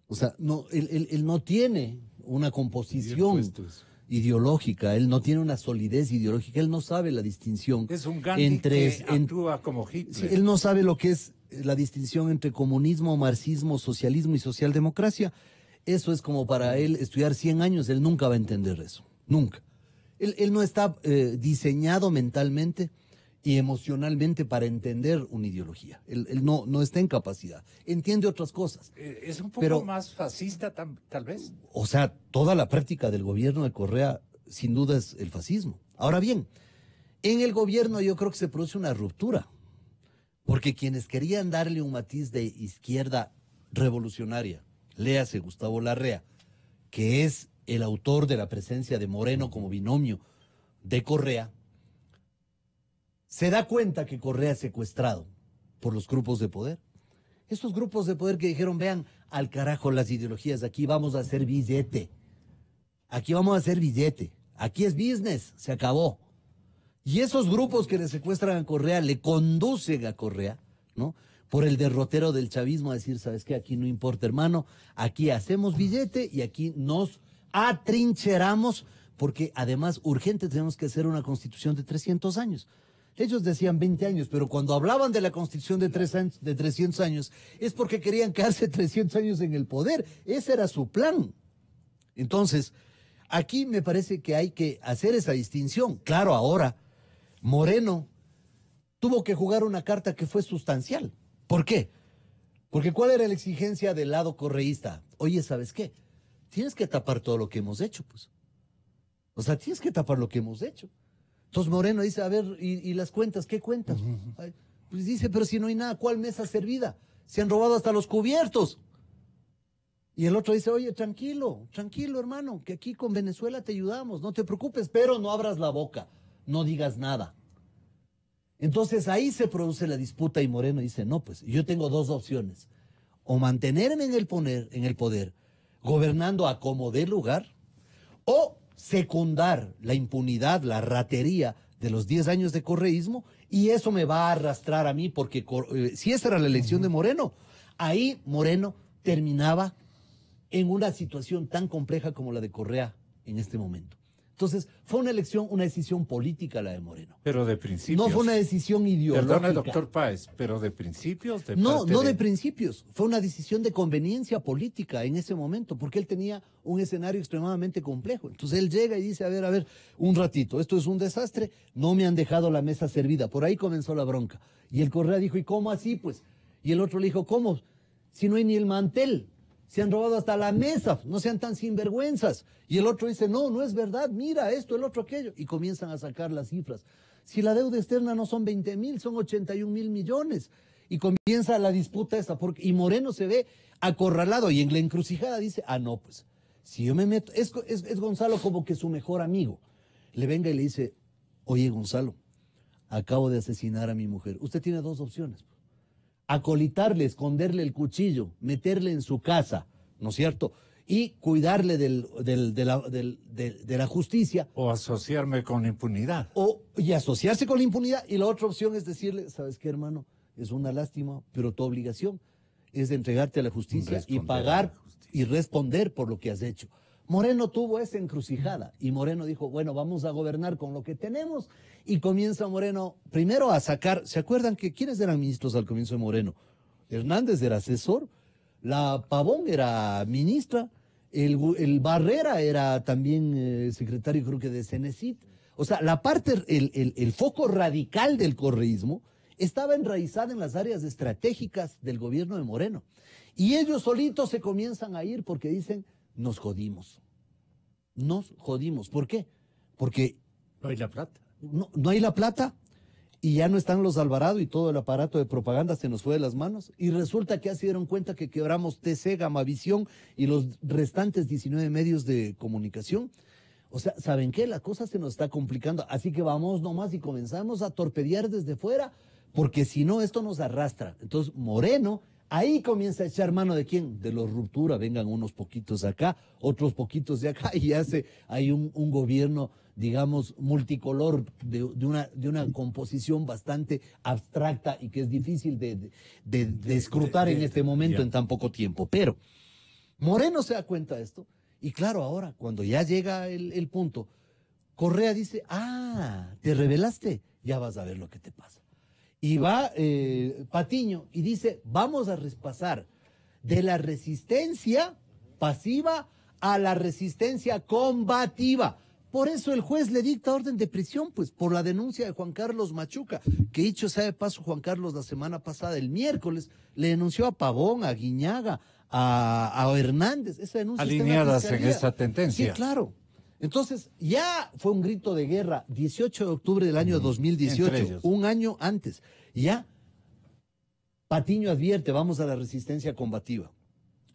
O sea, no, él no tiene una composición ideológica, él no tiene una solidez ideológica, él no sabe la distinción. Es un Gandhi que actúa como Hitler. Sí, él no sabe lo que es la distinción entre comunismo, marxismo, socialismo y socialdemocracia. Eso es como para él estudiar 100 años, él nunca va a entender eso, nunca. Él no está diseñado mentalmente y emocionalmente para entender una ideología. Él no está en capacidad. Entiende otras cosas. Es un poco más fascista, tal vez. O sea, toda la práctica del gobierno de Correa, sin duda, es el fascismo. Ahora bien, en el gobierno yo creo que se produce una ruptura, porque quienes querían darle un matiz de izquierda revolucionaria, léase Gustavo Larrea, que es el autor de la presencia de Moreno como binomio de Correa, se da cuenta que Correa es secuestrado por los grupos de poder. Estos grupos de poder que dijeron, vean, al carajo las ideologías, aquí vamos a hacer billete. Aquí vamos a hacer billete. Aquí es business, se acabó. Y esos grupos que le secuestran a Correa, le conducen a Correa, ¿no? Por el derrotero del chavismo a decir, ¿sabes qué? Aquí no importa, hermano, aquí hacemos billete y aquí nos atrincheramos, porque además urgente tenemos que hacer una constitución de 300 años. Ellos decían 20 años, pero cuando hablaban de la constitución de 300 años, es porque querían quedarse 300 años en el poder. Ese era su plan. Entonces, aquí me parece que hay que hacer esa distinción. Claro, ahora, Moreno tuvo que jugar una carta que fue sustancial. ¿Por qué? Porque ¿cuál era la exigencia del lado correísta? Oye, ¿sabes qué? Tienes que tapar todo lo que hemos hecho, pues. O sea, tienes que tapar lo que hemos hecho. Entonces Moreno dice, a ver, ¿y las cuentas? ¿Qué cuentas? Ay, pues dice, pero si no hay nada, ¿cuál mesa servida? Se han robado hasta los cubiertos. Y el otro dice, oye, tranquilo, hermano, que aquí con Venezuela te ayudamos, no te preocupes, pero no abras la boca, no digas nada. Entonces ahí se produce la disputa y Moreno dice, no, pues yo tengo dos opciones, o mantenerme en el poder, gobernando a como dé lugar, o secundar la impunidad, la ratería de los 10 años de correísmo, y eso me va a arrastrar a mí, porque si esa era la elección de Moreno, ahí Moreno terminaba en una situación tan compleja como la de Correa en este momento. Entonces, fue una decisión política la de Moreno. Pero de principios. No fue una decisión ideológica. Perdone, doctor Páez, pero de principios. No de principios. Fue una decisión de conveniencia política en ese momento, porque él tenía un escenario extremadamente complejo. Entonces, él llega y dice, a ver, un ratito, esto es un desastre, no me han dejado la mesa servida. Por ahí comenzó la bronca. Y el Correa dijo, ¿y cómo así, pues? Y el otro le dijo, ¿cómo? Si no hay ni el mantel. Se han robado hasta la mesa, no sean tan sinvergüenzas. Y el otro dice, no es verdad, mira esto, el otro aquello. Y comienzan a sacar las cifras. Si la deuda externa no son 20.000, son 81.000 millones. Y comienza la disputa esa, y Moreno se ve acorralado. Y en la encrucijada dice, no, pues, si yo me meto, es Gonzalo como que su mejor amigo. Le venga y le dice, oye Gonzalo, acabo de asesinar a mi mujer. Usted tiene dos opciones. Acolitarle, esconderle el cuchillo, meterle en su casa, ¿no es cierto? Y cuidarle de la justicia. O asociarme con impunidad. Y asociarse con la impunidad. Y la otra opción es decirle, ¿sabes qué, hermano? Es una lástima, pero tu obligación es de entregarte a la justicia y pagar y responder por lo que has hecho. Moreno tuvo esa encrucijada y Moreno dijo, bueno, vamos a gobernar con lo que tenemos, y comienza Moreno primero a sacar, ¿se acuerdan que quiénes eran ministros al comienzo de Moreno? Hernández era asesor, la Pavón era ministra, el Barrera era también secretario creo que de Cenecit. O sea, la parte, el foco radical del correísmo estaba enraizada en las áreas estratégicas del gobierno de Moreno. Y ellos solitos se comienzan a ir porque dicen, nos jodimos. Nos jodimos. ¿Por qué? Porque no hay la plata. No hay la plata y ya no están los Alvarado y todo el aparato de propaganda se nos fue de las manos. Y resulta que ya se dieron cuenta que quebramos TC, Gamavisión y los restantes 19 medios de comunicación. O sea, ¿saben qué? La cosa se nos está complicando. Así que vamos nomás y comenzamos a torpedear desde fuera, porque si no, esto nos arrastra. Entonces, Moreno ahí comienza a echar mano ¿de quién? De los Ruptura, vengan unos poquitos acá, otros poquitos de acá, y hace ahí un gobierno, digamos, multicolor, de una composición bastante abstracta y que es difícil de escrutar en este momento en tan poco tiempo. Pero Moreno se da cuenta de esto, y claro, ahora, cuando ya llega el punto, Correa dice, te rebelaste, ya vas a ver lo que te pasa. Y va Patiño y dice, vamos a pasar de la resistencia pasiva a la resistencia combativa. Por eso el juez le dicta orden de prisión, pues, por la denuncia de Juan Carlos Machuca, que dicho sea de paso, Juan Carlos la semana pasada, el miércoles, le denunció a Pavón, a Guiñaga, a Hernández. Esa denuncia alineadas está en esa tendencia. Sí, claro. Entonces, ya fue un grito de guerra, 18 de octubre del año 2018, un año antes. Ya Patiño advierte, vamos a la resistencia combativa.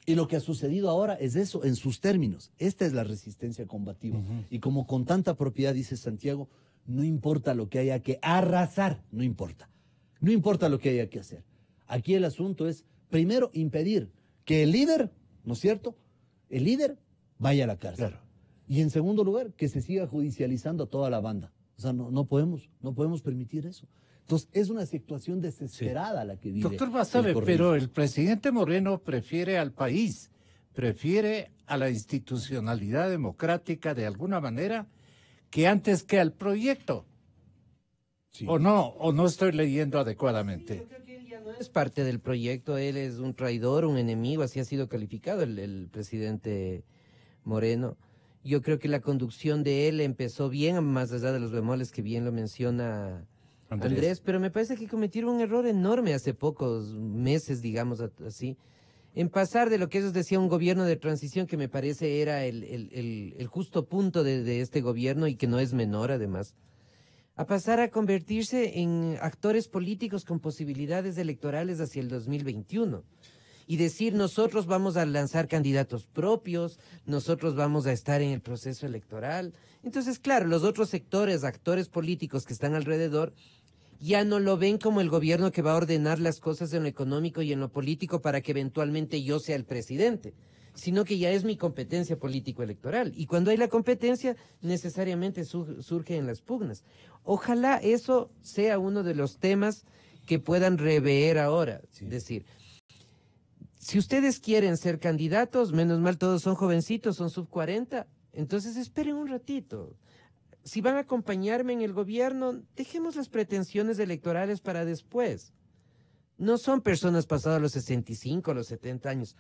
Y lo que ha sucedido ahora es eso, en sus términos. Esta es la resistencia combativa. Y como con tanta propiedad dice Santiago, no importa lo que haya que arrasar, no importa. No importa lo que haya que hacer. Aquí el asunto es, primero, impedir que el líder, ¿no es cierto?, el líder vaya a la cárcel. Claro. Y en segundo lugar, que se siga judicializando a toda la banda. O sea, no podemos permitir eso. Entonces, es una situación desesperada la que vive. Doctor Basabe, pero el presidente Moreno prefiere al país, prefiere a la institucionalidad democrática de alguna manera que antes que al proyecto. Sí. O no estoy leyendo adecuadamente. Yo creo que él ya no es parte del proyecto, él es un traidor, un enemigo, así ha sido calificado el presidente Moreno. Yo creo que la conducción de él empezó bien, más allá de los bemoles que bien lo menciona Andrés, pero me parece que cometieron un error enorme hace pocos meses, digamos así, en pasar de lo que ellos decían un gobierno de transición, que me parece era el justo punto de este gobierno y que no es menor además, a pasar a convertirse en actores políticos con posibilidades electorales hacia el 2021. Y decir, nosotros vamos a lanzar candidatos propios, nosotros vamos a estar en el proceso electoral. Entonces, claro, los otros sectores, actores políticos que están alrededor, ya no lo ven como el gobierno que va a ordenar las cosas en lo económico y en lo político para que eventualmente yo sea el presidente, sino que ya es mi competencia político-electoral. Y cuando hay la competencia, necesariamente surgen las pugnas. Ojalá eso sea uno de los temas que puedan rever ahora. Sí. Es decir, si ustedes quieren ser candidatos, menos mal todos son jovencitos, son sub-40, entonces esperen un ratito. Si van a acompañarme en el gobierno, dejemos las pretensiones electorales para después. No son personas pasadas los 65, los 70 años.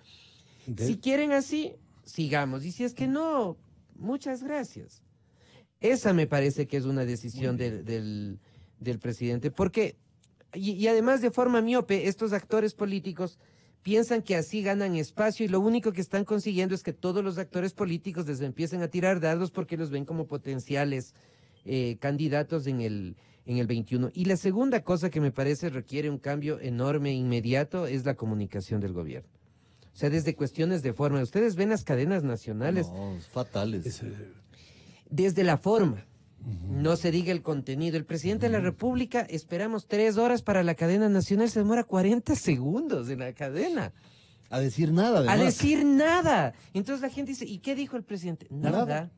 Si quieren así, sigamos. Y si es que no, muchas gracias. Esa me parece que es una decisión del presidente. Porque, y además de forma miope, estos actores políticos piensan que así ganan espacio y lo único que están consiguiendo es que todos los actores políticos les empiecen a tirar dardos porque los ven como potenciales candidatos en el 21. Y la segunda cosa que me parece requiere un cambio enorme, inmediato, es la comunicación del gobierno. O sea, desde cuestiones de forma. Ustedes ven las cadenas nacionales. No, fatales. Desde la forma. No se diga el contenido. El presidente de la República, esperamos 3 horas para la cadena nacional, se demora 40 segundos en la cadena. A decir nada, además. A decir nada. Entonces la gente dice, ¿y qué dijo el presidente? Nada.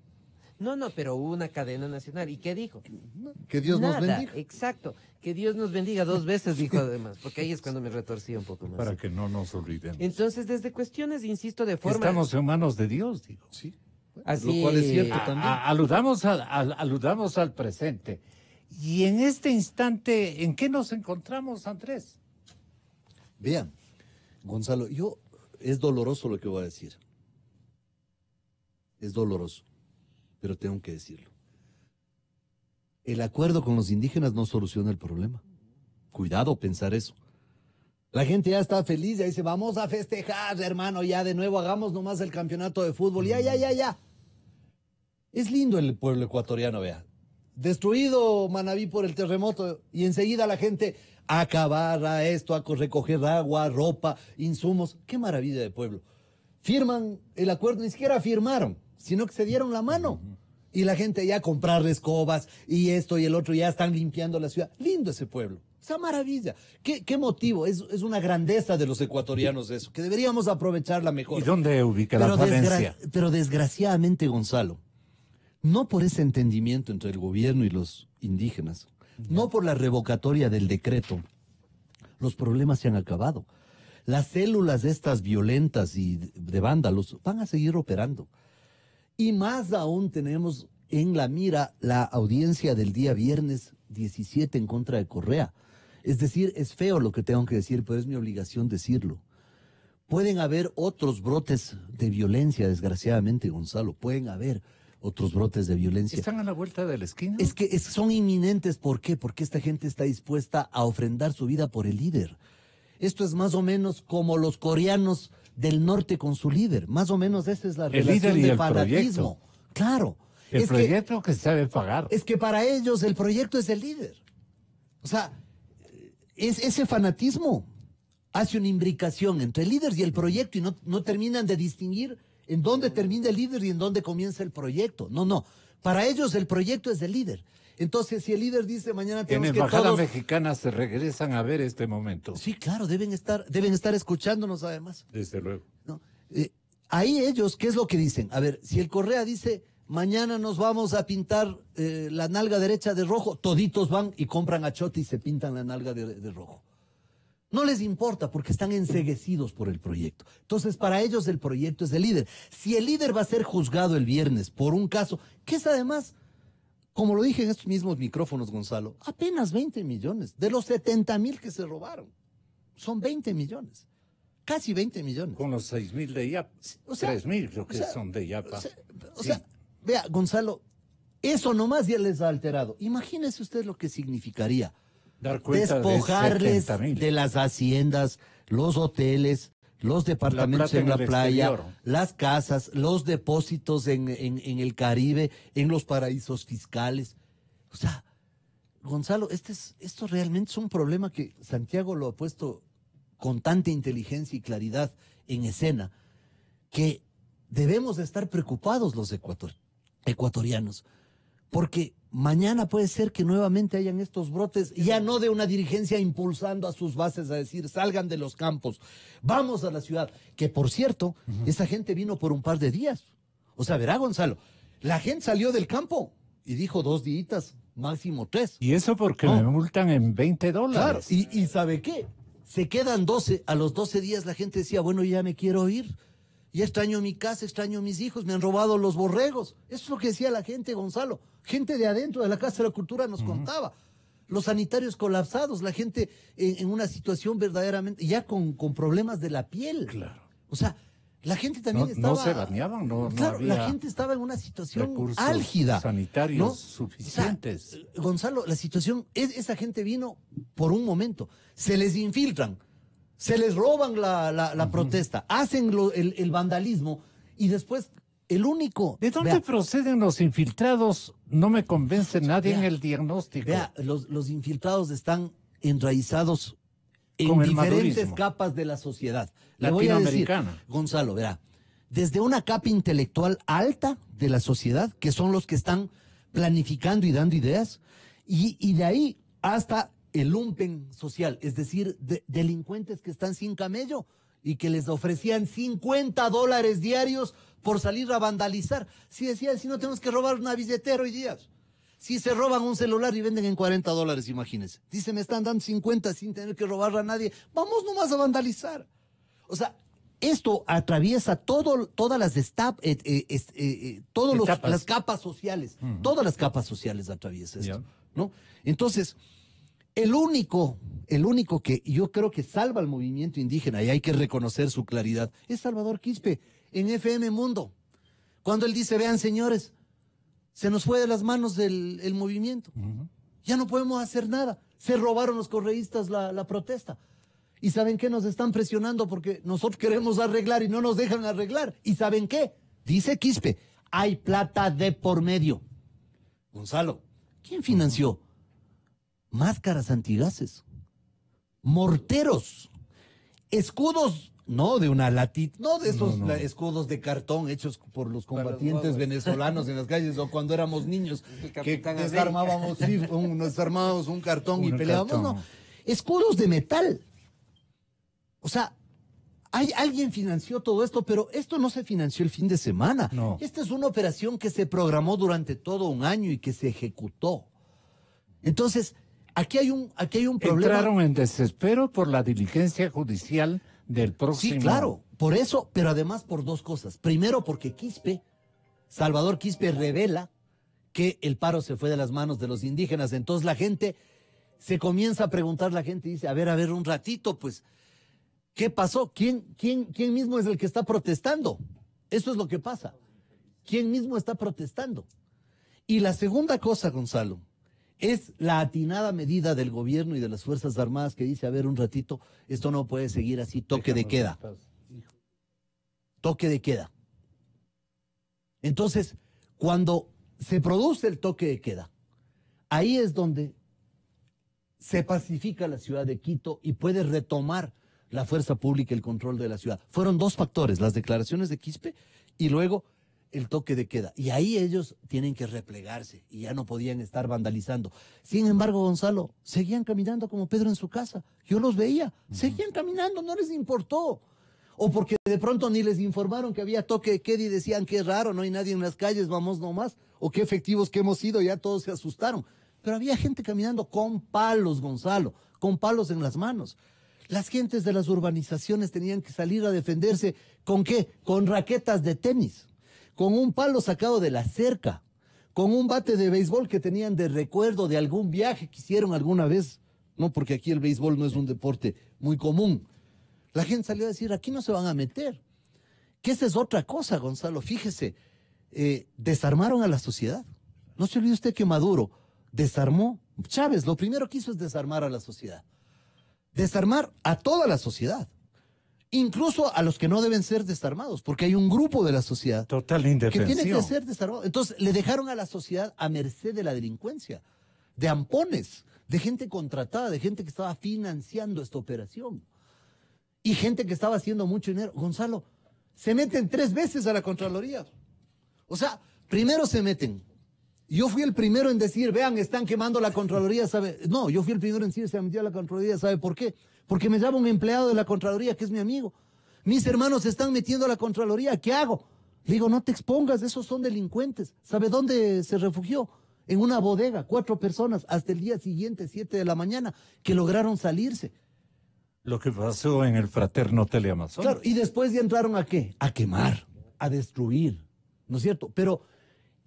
No, pero hubo una cadena nacional. ¿Y qué dijo? Que Dios nos bendiga. Exacto. Que Dios nos bendiga 2 veces, dijo además, porque ahí es cuando me retorcía un poco más. Para que no nos olvidemos. Entonces, desde cuestiones, insisto, de forma... Estamos en manos de Dios, digo. Sí. Así, lo cual es cierto también. Aludamos al presente. Y en este instante, ¿en qué nos encontramos, Andrés? Vean, Gonzalo, es doloroso lo que voy a decir. Es doloroso, pero tengo que decirlo. El acuerdo con los indígenas no soluciona el problema. Cuidado pensar eso. La gente ya está feliz, ya dice, vamos a festejar, hermano, ya de nuevo hagamos nomás el campeonato de fútbol, ya. Es lindo el pueblo ecuatoriano, vea. Destruido Manabí por el terremoto y enseguida la gente a acabar a esto, a recoger agua, ropa, insumos. Qué maravilla de pueblo. Firman el acuerdo, ni siquiera firmaron, sino que se dieron la mano. Y la gente ya a comprar escobas y esto y el otro, ya están limpiando la ciudad. Lindo ese pueblo. Esa maravilla. ¿Qué motivo? Es una grandeza de los ecuatorianos eso, que deberíamos aprovecharla mejor. ¿Y dónde ubica la falencia? Pero desgraciadamente, Gonzalo, no por ese entendimiento entre el gobierno y los indígenas, no por la revocatoria del decreto, los problemas se han acabado. Las células estas violentas y de vándalos van a seguir operando. Y más aún tenemos en la mira la audiencia del día viernes 17 en contra de Correa. Es decir, es feo lo que tengo que decir, pero es mi obligación decirlo. Pueden haber otros brotes de violencia, desgraciadamente, Gonzalo. Pueden haber otros brotes de violencia. ¿Están a la vuelta de la esquina? Es que son inminentes. ¿Por qué? Porque esta gente está dispuesta a ofrendar su vida por el líder. Esto es más o menos como los coreanos del norte con su líder. Más o menos esa es la relación de fanatismo. Claro. El proyecto que se sabe pagar. Es que para ellos el proyecto es el líder. O sea, ese fanatismo hace una imbricación entre el líder y el proyecto y no terminan de distinguir en dónde termina el líder y en dónde comienza el proyecto. No. Para ellos el proyecto es del líder. Entonces, si el líder dice mañana tenemos que todos... En Embajada Mexicana se regresan a ver este momento. Sí, claro, deben estar escuchándonos además. Desde luego. ¿No? Ahí ellos, ¿qué es lo que dicen? A ver, si el Correa dice, mañana nos vamos a pintar la nalga derecha de rojo, toditos van y compran achote y se pintan la nalga de rojo. No les importa porque están enceguecidos por el proyecto. Entonces, para ellos el proyecto es el líder. Si el líder va a ser juzgado el viernes por un caso, que es además, como lo dije en estos mismos micrófonos, Gonzalo, apenas 20 millones de los 70.000 que se robaron. Son 20 millones. Casi 20 millones. Con los 6.000 de IAPA. O sea, 3.000 creo que son de IAPA. O sea, vea, Gonzalo, eso nomás ya les ha alterado. Imagínese usted lo que significaría Dar cuenta despojarles de 70.000. de las haciendas, los hoteles, los departamentos plata en la en el playa, exterior. las casas, los depósitos en el Caribe, en los paraísos fiscales. O sea, Gonzalo, esto realmente es un problema que Santiago lo ha puesto con tanta inteligencia y claridad en escena, que debemos de estar preocupados los ecuatorianos, porque mañana puede ser que nuevamente hayan estos brotes, ya no de una dirigencia impulsando a sus bases a decir, salgan de los campos, vamos a la ciudad, que por cierto, esa gente vino por un par de días. O sea, verá, Gonzalo, la gente salió del campo y dijo 2 días, máximo 3. Y eso porque No. me multan en $20. Claro, y ¿sabe qué? Se quedan 12, a los 12 días la gente decía, bueno, ya me quiero ir, ya extraño mi casa, extraño mis hijos, me han robado los borregos. Eso es lo que decía la gente, Gonzalo. Gente de adentro de la Casa de la Cultura nos contaba. Los sanitarios colapsados, la gente en una situación verdaderamente, ya con problemas de la piel. Claro. O sea, la gente también No, estaba... no se bañaban, no Claro, había la gente estaba en una situación recursos álgida. sanitarios ¿no? suficientes. O sea, Gonzalo, la situación, esa gente vino por un momento, se les infiltran, se les roban la protesta, hacen el vandalismo y después el único... ¿De dónde vea, proceden los infiltrados? No me convence nadie en Vea, el diagnóstico. vea, los infiltrados están enraizados en Con el diferentes madurismo. capas de la sociedad. Le voy a decir, Latinoamericana. Gonzalo, verá, desde una capa intelectual alta de la sociedad, que son los que están planificando y dando ideas, y de ahí hasta el lumpen social, es decir, delincuentes que están sin camello y que les ofrecían $50 diarios por salir a vandalizar. Si decían, si no tenemos que robar una billetera hoy día. Si se roban un celular y venden en $40, imagínense. Dice, me están dando 50 sin tener que robar a nadie. Vamos nomás a vandalizar. O sea, esto atraviesa todas las Etapas. las capas sociales. Todas las capas sociales atraviesa esto, Ya. ¿no? Entonces, el único que yo creo que salva al movimiento indígena, y hay que reconocer su claridad, es Salvador Quispe, en FM Mundo. Cuando él dice, vean señores, se nos fue de las manos el movimiento. Ya no podemos hacer nada. Se robaron los correístas la protesta. ¿Y saben qué? Nos están presionando porque nosotros queremos arreglar y no nos dejan arreglar. ¿Y saben qué? Dice Quispe, hay plata de por medio. Gonzalo, ¿quién financió? Máscaras antigases, morteros, escudos, no de una latita, no de esos escudos de cartón hechos por los combatientes venezolanos en las calles o cuando éramos niños, que desarmábamos, sí, nos armábamos un cartón y peleábamos, cartón. no, escudos de metal. O sea, alguien financió todo esto, pero esto no se financió el fin de semana. No. Esta es una operación que se programó durante todo un año y que se ejecutó. Entonces, aquí hay un problema. Entraron en desespero por la diligencia judicial del próximo. Sí, claro, por eso, pero además por 2 cosas. Primero, porque Salvador Quispe revela que el paro se fue de las manos de los indígenas. Entonces la gente se comienza a preguntar, la gente dice, a ver, un ratito, pues, ¿qué pasó? ¿Quién mismo es el que está protestando? Eso es lo que pasa. ¿Quién mismo está protestando? Y la segunda cosa, Gonzalo, es la atinada medida del gobierno y de las Fuerzas Armadas que dice, a ver, un ratito, esto no puede seguir así, toque de queda. Toque de queda. Entonces, cuando se produce el toque de queda, ahí es donde se pacifica la ciudad de Quito y puede retomar la fuerza pública el control de la ciudad. Fueron 2 factores, las declaraciones de Quispe y luego el toque de queda. Y ahí ellos tienen que replegarse y ya no podían estar vandalizando. Sin embargo, Gonzalo, seguían caminando como Pedro en su casa. Yo los veía, seguían caminando, no les importó. O porque de pronto ni les informaron que había toque de queda y decían qué raro, no hay nadie en las calles, vamos nomás. O qué efectivos que hemos sido, ya todos se asustaron. Pero había gente caminando con palos, Gonzalo, con palos en las manos. Las gentes de las urbanizaciones tenían que salir a defenderse, ¿con qué? Con raquetas de tenis, con un palo sacado de la cerca, con un bate de béisbol que tenían de recuerdo de algún viaje que hicieron alguna vez, no, porque aquí el béisbol no es un deporte muy común. La gente salió a decir, aquí no se van a meter. Que esa es otra cosa, Gonzalo. Fíjese, desarmaron a la sociedad. No se olvide usted que Maduro desarmó. Chávez lo primero que hizo es desarmar a la sociedad. Desarmar a toda la sociedad. Incluso a los que no deben ser desarmados, porque hay un grupo de la sociedad Total que indefensión. tiene que ser desarmado. Entonces le dejaron a la sociedad a merced de la delincuencia, de ampones, de gente contratada, de gente que estaba financiando esta operación y gente que estaba haciendo mucho dinero. Gonzalo, se meten 3 veces a la Contraloría. O sea, primero se meten. Yo fui el primero en decir, vean, están quemando la Contraloría, ¿sabe? No, yo fui el primero en decir, se metió a la Contraloría, ¿sabe por qué? Porque me llama un empleado de la Contraloría que es mi amigo. Mis hermanos se están metiendo a la Contraloría, ¿qué hago? Le digo, no te expongas, esos son delincuentes. ¿Sabe dónde se refugió? En una bodega, 4 personas, hasta el día siguiente, 7 de la mañana, que lograron salirse. Lo que pasó en el fraterno Teleamazonas. Claro, y después ya entraron ¿a qué? A quemar, a destruir, ¿no es cierto? Pero,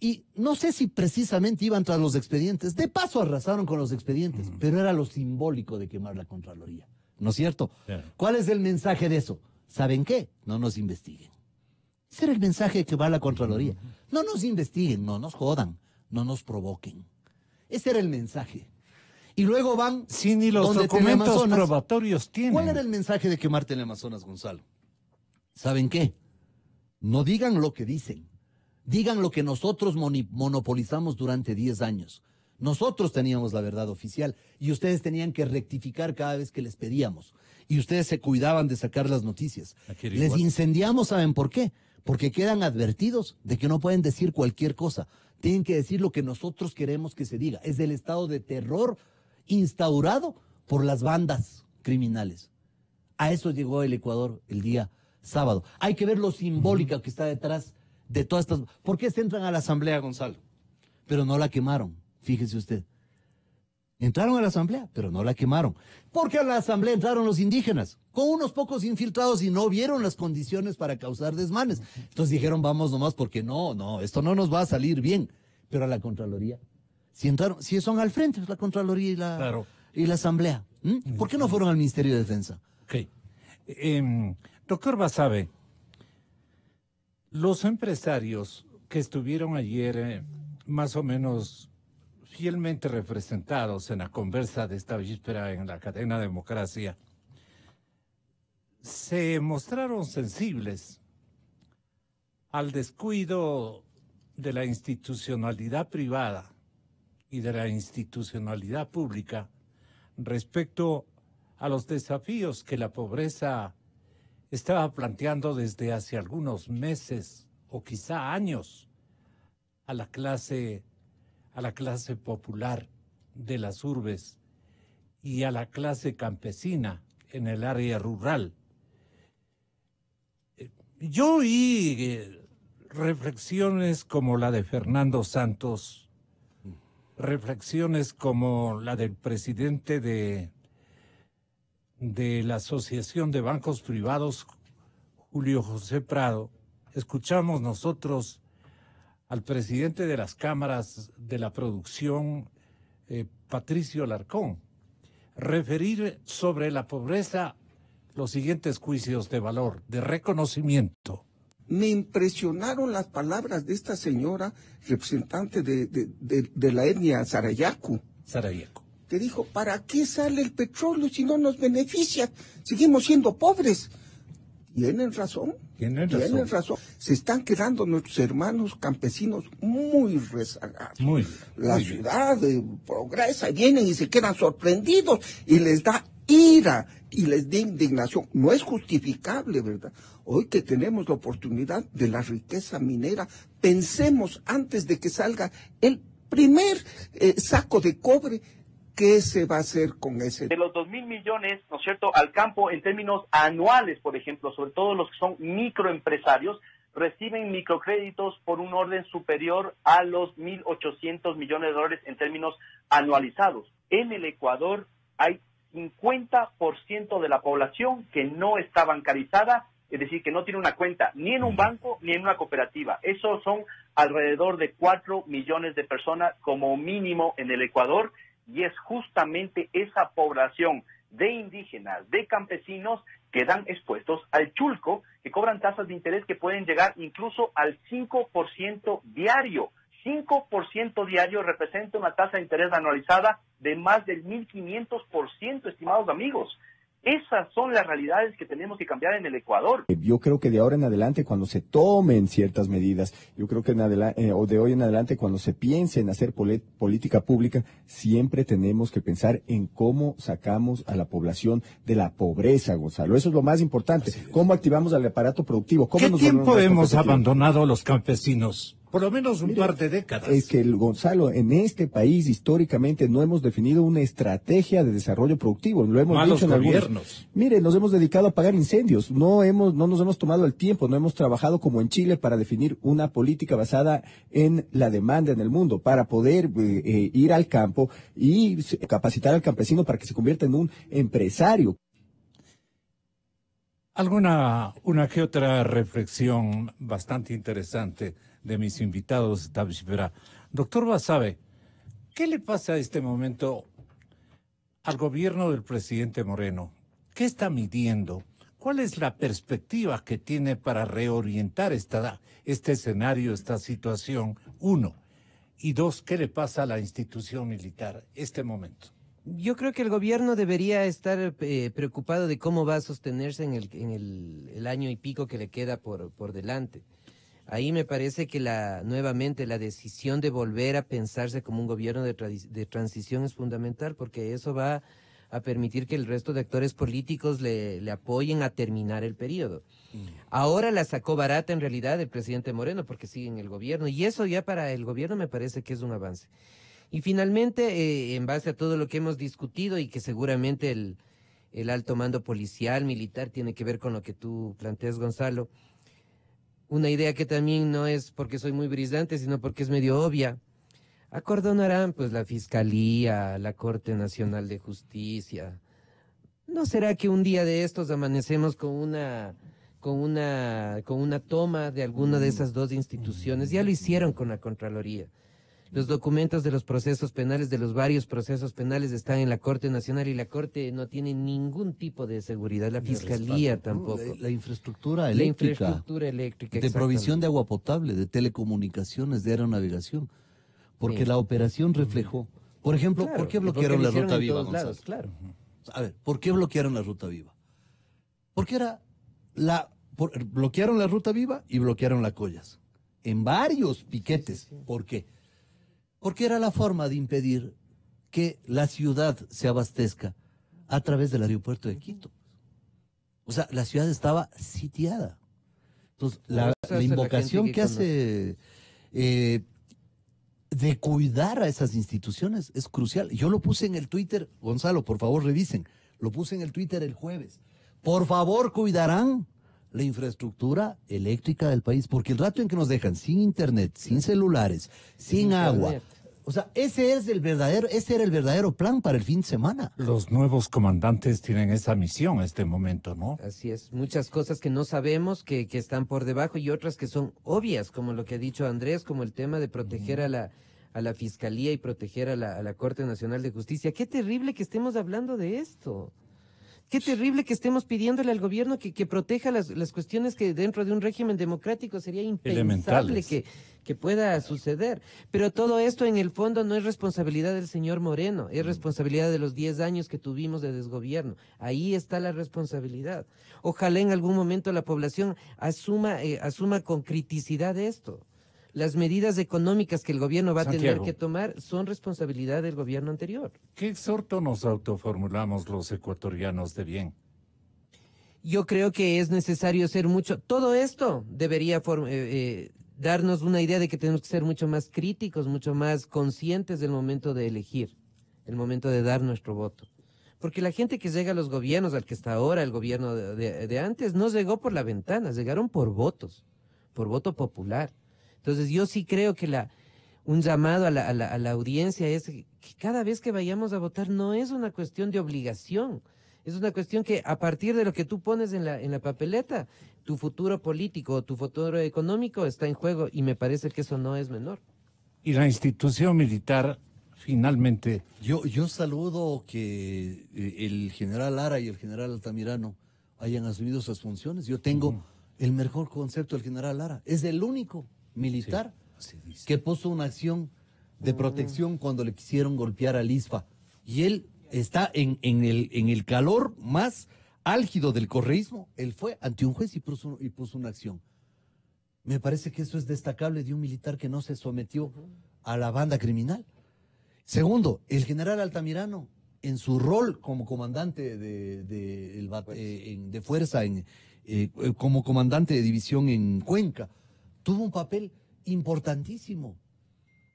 y no sé si precisamente iban tras los expedientes, de paso arrasaron con los expedientes, pero era lo simbólico de quemar la Contraloría, ¿no es cierto? Claro. ¿Cuál es el mensaje de eso? ¿Saben qué? No nos investiguen. Ese era el mensaje que va a la Contraloría. No nos investiguen, no nos jodan, no nos provoquen. Ese era el mensaje. Y luego van... Sí, ni los donde documentos Teleamazonas. probatorios tienen. ¿Cuál era el mensaje de quemar Teleamazonas, Gonzalo? ¿Saben qué? No digan lo que dicen. Digan lo que nosotros monopolizamos durante 10 años. Nosotros teníamos la verdad oficial y ustedes tenían que rectificar cada vez que les pedíamos. Y ustedes se cuidaban de sacar las noticias. Aquí era Les igual. incendiamos, ¿saben por qué? Porque quedan advertidos de que no pueden decir cualquier cosa. Tienen que decir lo que nosotros queremos que se diga. Es el estado de terror instaurado por las bandas criminales. A eso llegó el Ecuador el día sábado. Hay que ver lo simbólica que está detrás de todas estas... ¿Por qué se entran a la asamblea, Gonzalo? Pero no la quemaron, fíjese usted. Entraron a la asamblea, pero no la quemaron. Porque a la asamblea entraron los indígenas, con unos pocos infiltrados y no vieron las condiciones para causar desmanes. Entonces dijeron, vamos nomás, porque no, esto no nos va a salir bien. Pero a la Contraloría, si entraron, si son al frente, la Contraloría y la, Claro. y la asamblea. ¿Por qué no fueron al Ministerio de Defensa? Ok. Doctor Basabe, los empresarios que estuvieron ayer más o menos fielmente representados en la conversa de esta víspera en la cadena Democracia, se mostraron sensibles al descuido de la institucionalidad privada y de la institucionalidad pública respecto a los desafíos que la pobreza estaba planteando desde hace algunos meses o quizá años a la clase popular de las urbes y a la clase campesina en el área rural. Yo oí reflexiones como la de Fernando Santos, reflexiones como la del presidente de la Asociación de Bancos Privados, Julio José Prado. Escuchamos nosotros al presidente de las cámaras de la producción, Patricio Alarcón, referir sobre la pobreza los siguientes juicios de valor, de reconocimiento. Me impresionaron las palabras de esta señora, representante de la etnia Sarayaku, Sarajevo. que dijo, ¿para qué sale el petróleo si no nos beneficia? Seguimos siendo pobres. Tienen razón. Tienen razón. Se están quedando nuestros hermanos campesinos muy rezagados. Muy La bien. ciudad progresa y vienen y se quedan sorprendidos y les da ira y les da indignación. No es justificable, ¿verdad? Hoy que tenemos la oportunidad de la riqueza minera, pensemos antes de que salga el primer saco de cobre, ¿qué se va a hacer con ese? De los 2.000 millones, ¿no es cierto?, al campo en términos anuales, por ejemplo, sobre todo los que son microempresarios, reciben microcréditos por un orden superior a los 1.800 millones de dólares en términos anualizados. En el Ecuador hay 50% de la población que no está bancarizada, es decir, que no tiene una cuenta ni en un banco ni en una cooperativa. Esos son alrededor de 4 millones de personas como mínimo en el Ecuador, y es justamente esa población de indígenas, de campesinos, que dan expuestos al chulco, que cobran tasas de interés que pueden llegar incluso al 5% diario. 5% diario representa una tasa de interés anualizada de más del 1.500%, estimados amigos. Esas son las realidades que tenemos que cambiar en el Ecuador. Yo creo que de ahora en adelante, cuando se tomen ciertas medidas, yo creo que o de hoy en adelante, cuando se piense en hacer política pública, siempre tenemos que pensar en cómo sacamos a la población de la pobreza, Gonzalo. Eso es lo más importante. ¿Cómo activamos al aparato productivo? ¿Cómo ¿Qué tiempo hemos abandonado a los campesinos? Por lo menos un par de décadas. Es que, Gonzalo, en este país históricamente no hemos definido una estrategia de desarrollo productivo. Lo hemos dicho en gobiernos. Mire, nos hemos dedicado a apagar incendios. No nos hemos tomado el tiempo, no hemos trabajado como en Chile para definir una política basada en la demanda en el mundo, para poder ir al campo y capacitar al campesino para que se convierta en un empresario. Una que otra reflexión bastante interesante de mis invitados esta víspera. Doctor Basabe, ¿qué le pasa a este momento al gobierno del presidente Moreno? ¿Qué está midiendo? ¿Cuál es la perspectiva que tiene para reorientar este escenario, esta situación? 1. Y 2, ¿qué le pasa a la institución militar este momento? Yo creo que el gobierno debería estar preocupado de cómo va a sostenerse en el año y pico que le queda por delante. Ahí me parece que nuevamente la decisión de volver a pensarse como un gobierno de transición es fundamental, porque eso va a permitir que el resto de actores políticos le apoyen a terminar el periodo. Ahora la sacó barata en realidad el presidente Moreno porque sigue en el gobierno, y eso ya para el gobierno me parece que es un avance. Y finalmente, en base a todo lo que hemos discutido y que seguramente el alto mando policial, militar, tiene que ver con lo que tú planteas, Gonzalo, una idea que también no es porque soy muy brillante, sino porque es medio obvia. Acordonarán pues la Fiscalía, la Corte Nacional de Justicia. ¿No será que un día de estos amanecemos con una toma de alguna de esas dos instituciones? Ya lo hicieron con la Contraloría. Los documentos de los procesos penales, de los varios procesos penales, están en la Corte Nacional, y la Corte no tiene ningún tipo de seguridad, la Fiscalía tampoco. La infraestructura eléctrica. La infraestructura eléctrica, de provisión de agua potable, de telecomunicaciones, de aeronavegación. Porque la operación reflejó. Por ejemplo, Claro, ¿por qué bloquearon la Ruta Viva, Gonzalo? Lados, claro. A ver, ¿por qué bloquearon la Ruta Viva? Porque bloquearon la Ruta Viva y bloquearon la Collas. En varios piquetes. ¿Por qué? Porque era la forma de impedir que la ciudad se abastezca a través del aeropuerto de Quito. O sea, la ciudad estaba sitiada. Entonces, la invocación que hace de cuidar a esas instituciones es crucial. Yo lo puse en el Twitter, Gonzalo, por favor revisen, lo puse en el Twitter el jueves. Por favor, cuidarán la infraestructura eléctrica del país, porque el rato en que nos dejan sin internet, sin celulares, sin agua, o sea, ese era el verdadero plan para el fin de semana. Los nuevos comandantes tienen esa misión en este momento, ¿no? Así es, muchas cosas que no sabemos, que están por debajo, y otras que son obvias, como lo que ha dicho Andrés, como el tema de proteger a la Fiscalía y proteger a la Corte Nacional de Justicia. Qué terrible que estemos hablando de esto. Qué terrible que estemos pidiéndole al gobierno que proteja las cuestiones que dentro de un régimen democrático sería impensable que pueda suceder. Pero todo esto en el fondo no es responsabilidad del señor Moreno, es responsabilidad de los 10 años que tuvimos de desgobierno. Ahí está la responsabilidad. Ojalá en algún momento la población asuma con criticidad esto. Las medidas económicas que el gobierno va a tener que tomar son responsabilidad del gobierno anterior. ¿Qué exhorto nos autoformulamos los ecuatorianos de bien? Yo creo que es necesario ser mucho. Todo esto debería darnos una idea de que tenemos que ser mucho más críticos, mucho más conscientes del momento de elegir, el momento de dar nuestro voto. Porque la gente que llega a los gobiernos, al que está ahora, el gobierno de antes, no llegó por la ventana, llegaron por votos, por voto popular. Entonces yo sí creo que un llamado a la audiencia es que cada vez que vayamos a votar no es una cuestión de obligación, es una cuestión que a partir de lo que tú pones en la papeleta, tu futuro político, tu futuro económico está en juego y me parece que eso no es menor. Y la institución militar finalmente... Yo saludo que el general Lara y el general Altamirano hayan asumido sus funciones. Yo tengo el mejor concepto del general Lara. Es el único militar que puso una acción de protección cuando le quisieron golpear al ISFA. Y él está en el calor más álgido del correísmo. Él fue ante un juez y puso una acción. Me parece que eso es destacable de un militar que no se sometió a la banda criminal. Segundo, el general Altamirano, en su rol como comandante de fuerza, como comandante de división en Cuenca, tuvo un papel importantísimo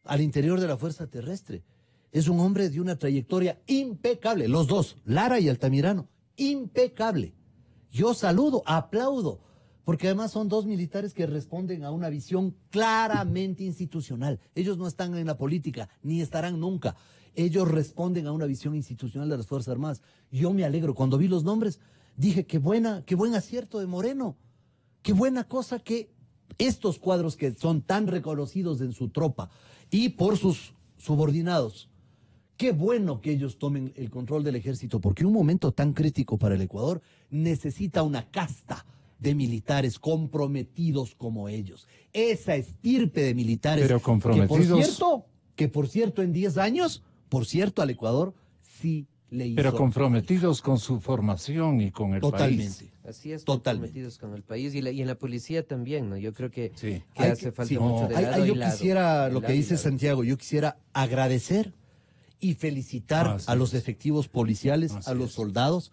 al interior de la Fuerza Terrestre. Es un hombre de una trayectoria impecable, los dos, Lara y Altamirano, impecable. Yo saludo, aplaudo, porque además son dos militares que responden a una visión claramente institucional. Ellos no están en la política, ni estarán nunca. Ellos responden a una visión institucional de las Fuerzas Armadas. Yo me alegro, cuando vi los nombres, dije, qué buen acierto de Moreno, qué buena cosa que estos cuadros que son tan reconocidos en su tropa y por sus subordinados, qué bueno que ellos tomen el control del ejército, porque un momento tan crítico para el Ecuador necesita una casta de militares comprometidos como ellos. Esa estirpe de militares. Pero comprometidos. Que por cierto, en 10 años, al Ecuador sí le hizo. Pero comprometidos con su formación y con el país. Así es, totalmente. comprometidos con el país y en la policía también, ¿no? Yo creo que hace falta mucho de lado yo y lado. Quisiera, lo que dice Santiago, yo quisiera agradecer y felicitar a los efectivos policiales, a los soldados.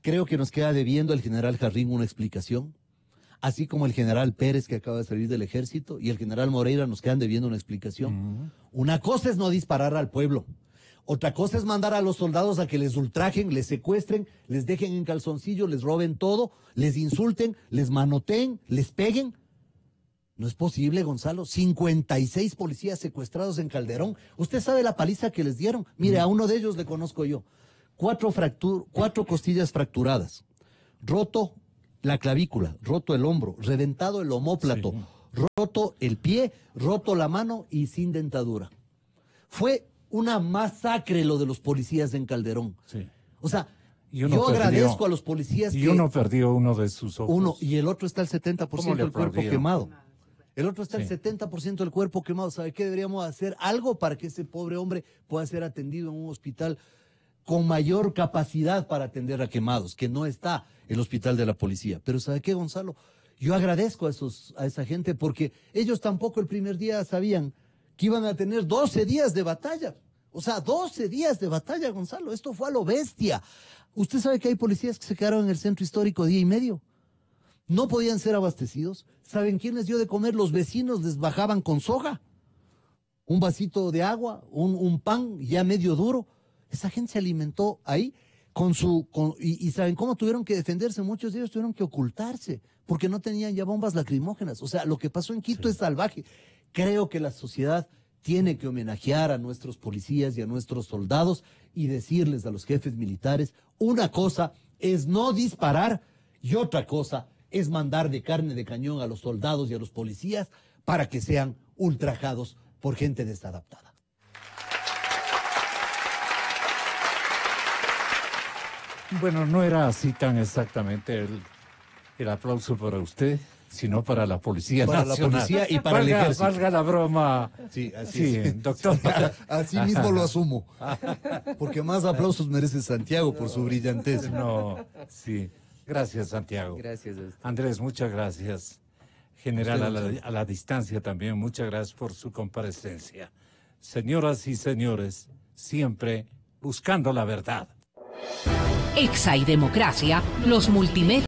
Creo que nos queda debiendo el general Jarrín una explicación, así como el general Pérez, que acaba de salir del ejército, y el general Moreira nos quedan debiendo una explicación. Una cosa es no disparar al pueblo. Otra cosa es mandar a los soldados a que les ultrajen, les secuestren, les dejen en calzoncillo, les roben todo, les insulten, les manoteen, les peguen. No es posible, Gonzalo. 56 policías secuestrados en Calderón. Usted sabe la paliza que les dieron. Mire, a uno de ellos le conozco yo. 4 costillas fracturadas, roto la clavícula, roto el hombro, reventado el omóplato, roto el pie, roto la mano y sin dentadura. Fue una masacre lo de los policías en Calderón. O sea, yo agradezco a los policías y uno perdió uno de sus ojos. Y el otro está el 70% del cuerpo quemado. El otro está el 70% del cuerpo quemado. ¿Sabe qué deberíamos hacer? Algo para que ese pobre hombre pueda ser atendido en un hospital con mayor capacidad para atender a quemados, que no está el hospital de la policía. Pero ¿sabe qué, Gonzalo? Yo agradezco a esa gente porque ellos tampoco el primer día sabían que iban a tener 12 días de batalla. O sea, 12 días de batalla, Gonzalo. Esto fue a lo bestia. Usted sabe que hay policías que se quedaron en el centro histórico día y medio. No podían ser abastecidos. ¿Saben quién les dio de comer? Los vecinos les bajaban con soga. Un vasito de agua, un pan ya medio duro. Esa gente se alimentó ahí y ¿saben cómo tuvieron que defenderse? Muchos de ellos tuvieron que ocultarse porque no tenían ya bombas lacrimógenas. O sea, lo que pasó en Quito es salvaje. Creo que la sociedad tiene que homenajear a nuestros policías y a nuestros soldados y decirles a los jefes militares, una cosa es no disparar y otra cosa es mandar de carne de cañón a los soldados y a los policías para que sean ultrajados por gente desadaptada. Bueno, no era así tan exactamente el aplauso para usted, sino para la Policía Nacional. Para la policía y para el ejército. Valga la broma. Sí, así es. Doctor. Así mismo lo asumo. Porque más aplausos merece Santiago por su brillantez. No, sí. Gracias, Santiago. Gracias a usted. Andrés, muchas gracias. General, a la distancia también, muchas gracias por su comparecencia. Señoras y señores, siempre buscando la verdad. Exa y Democracia, los multimedia.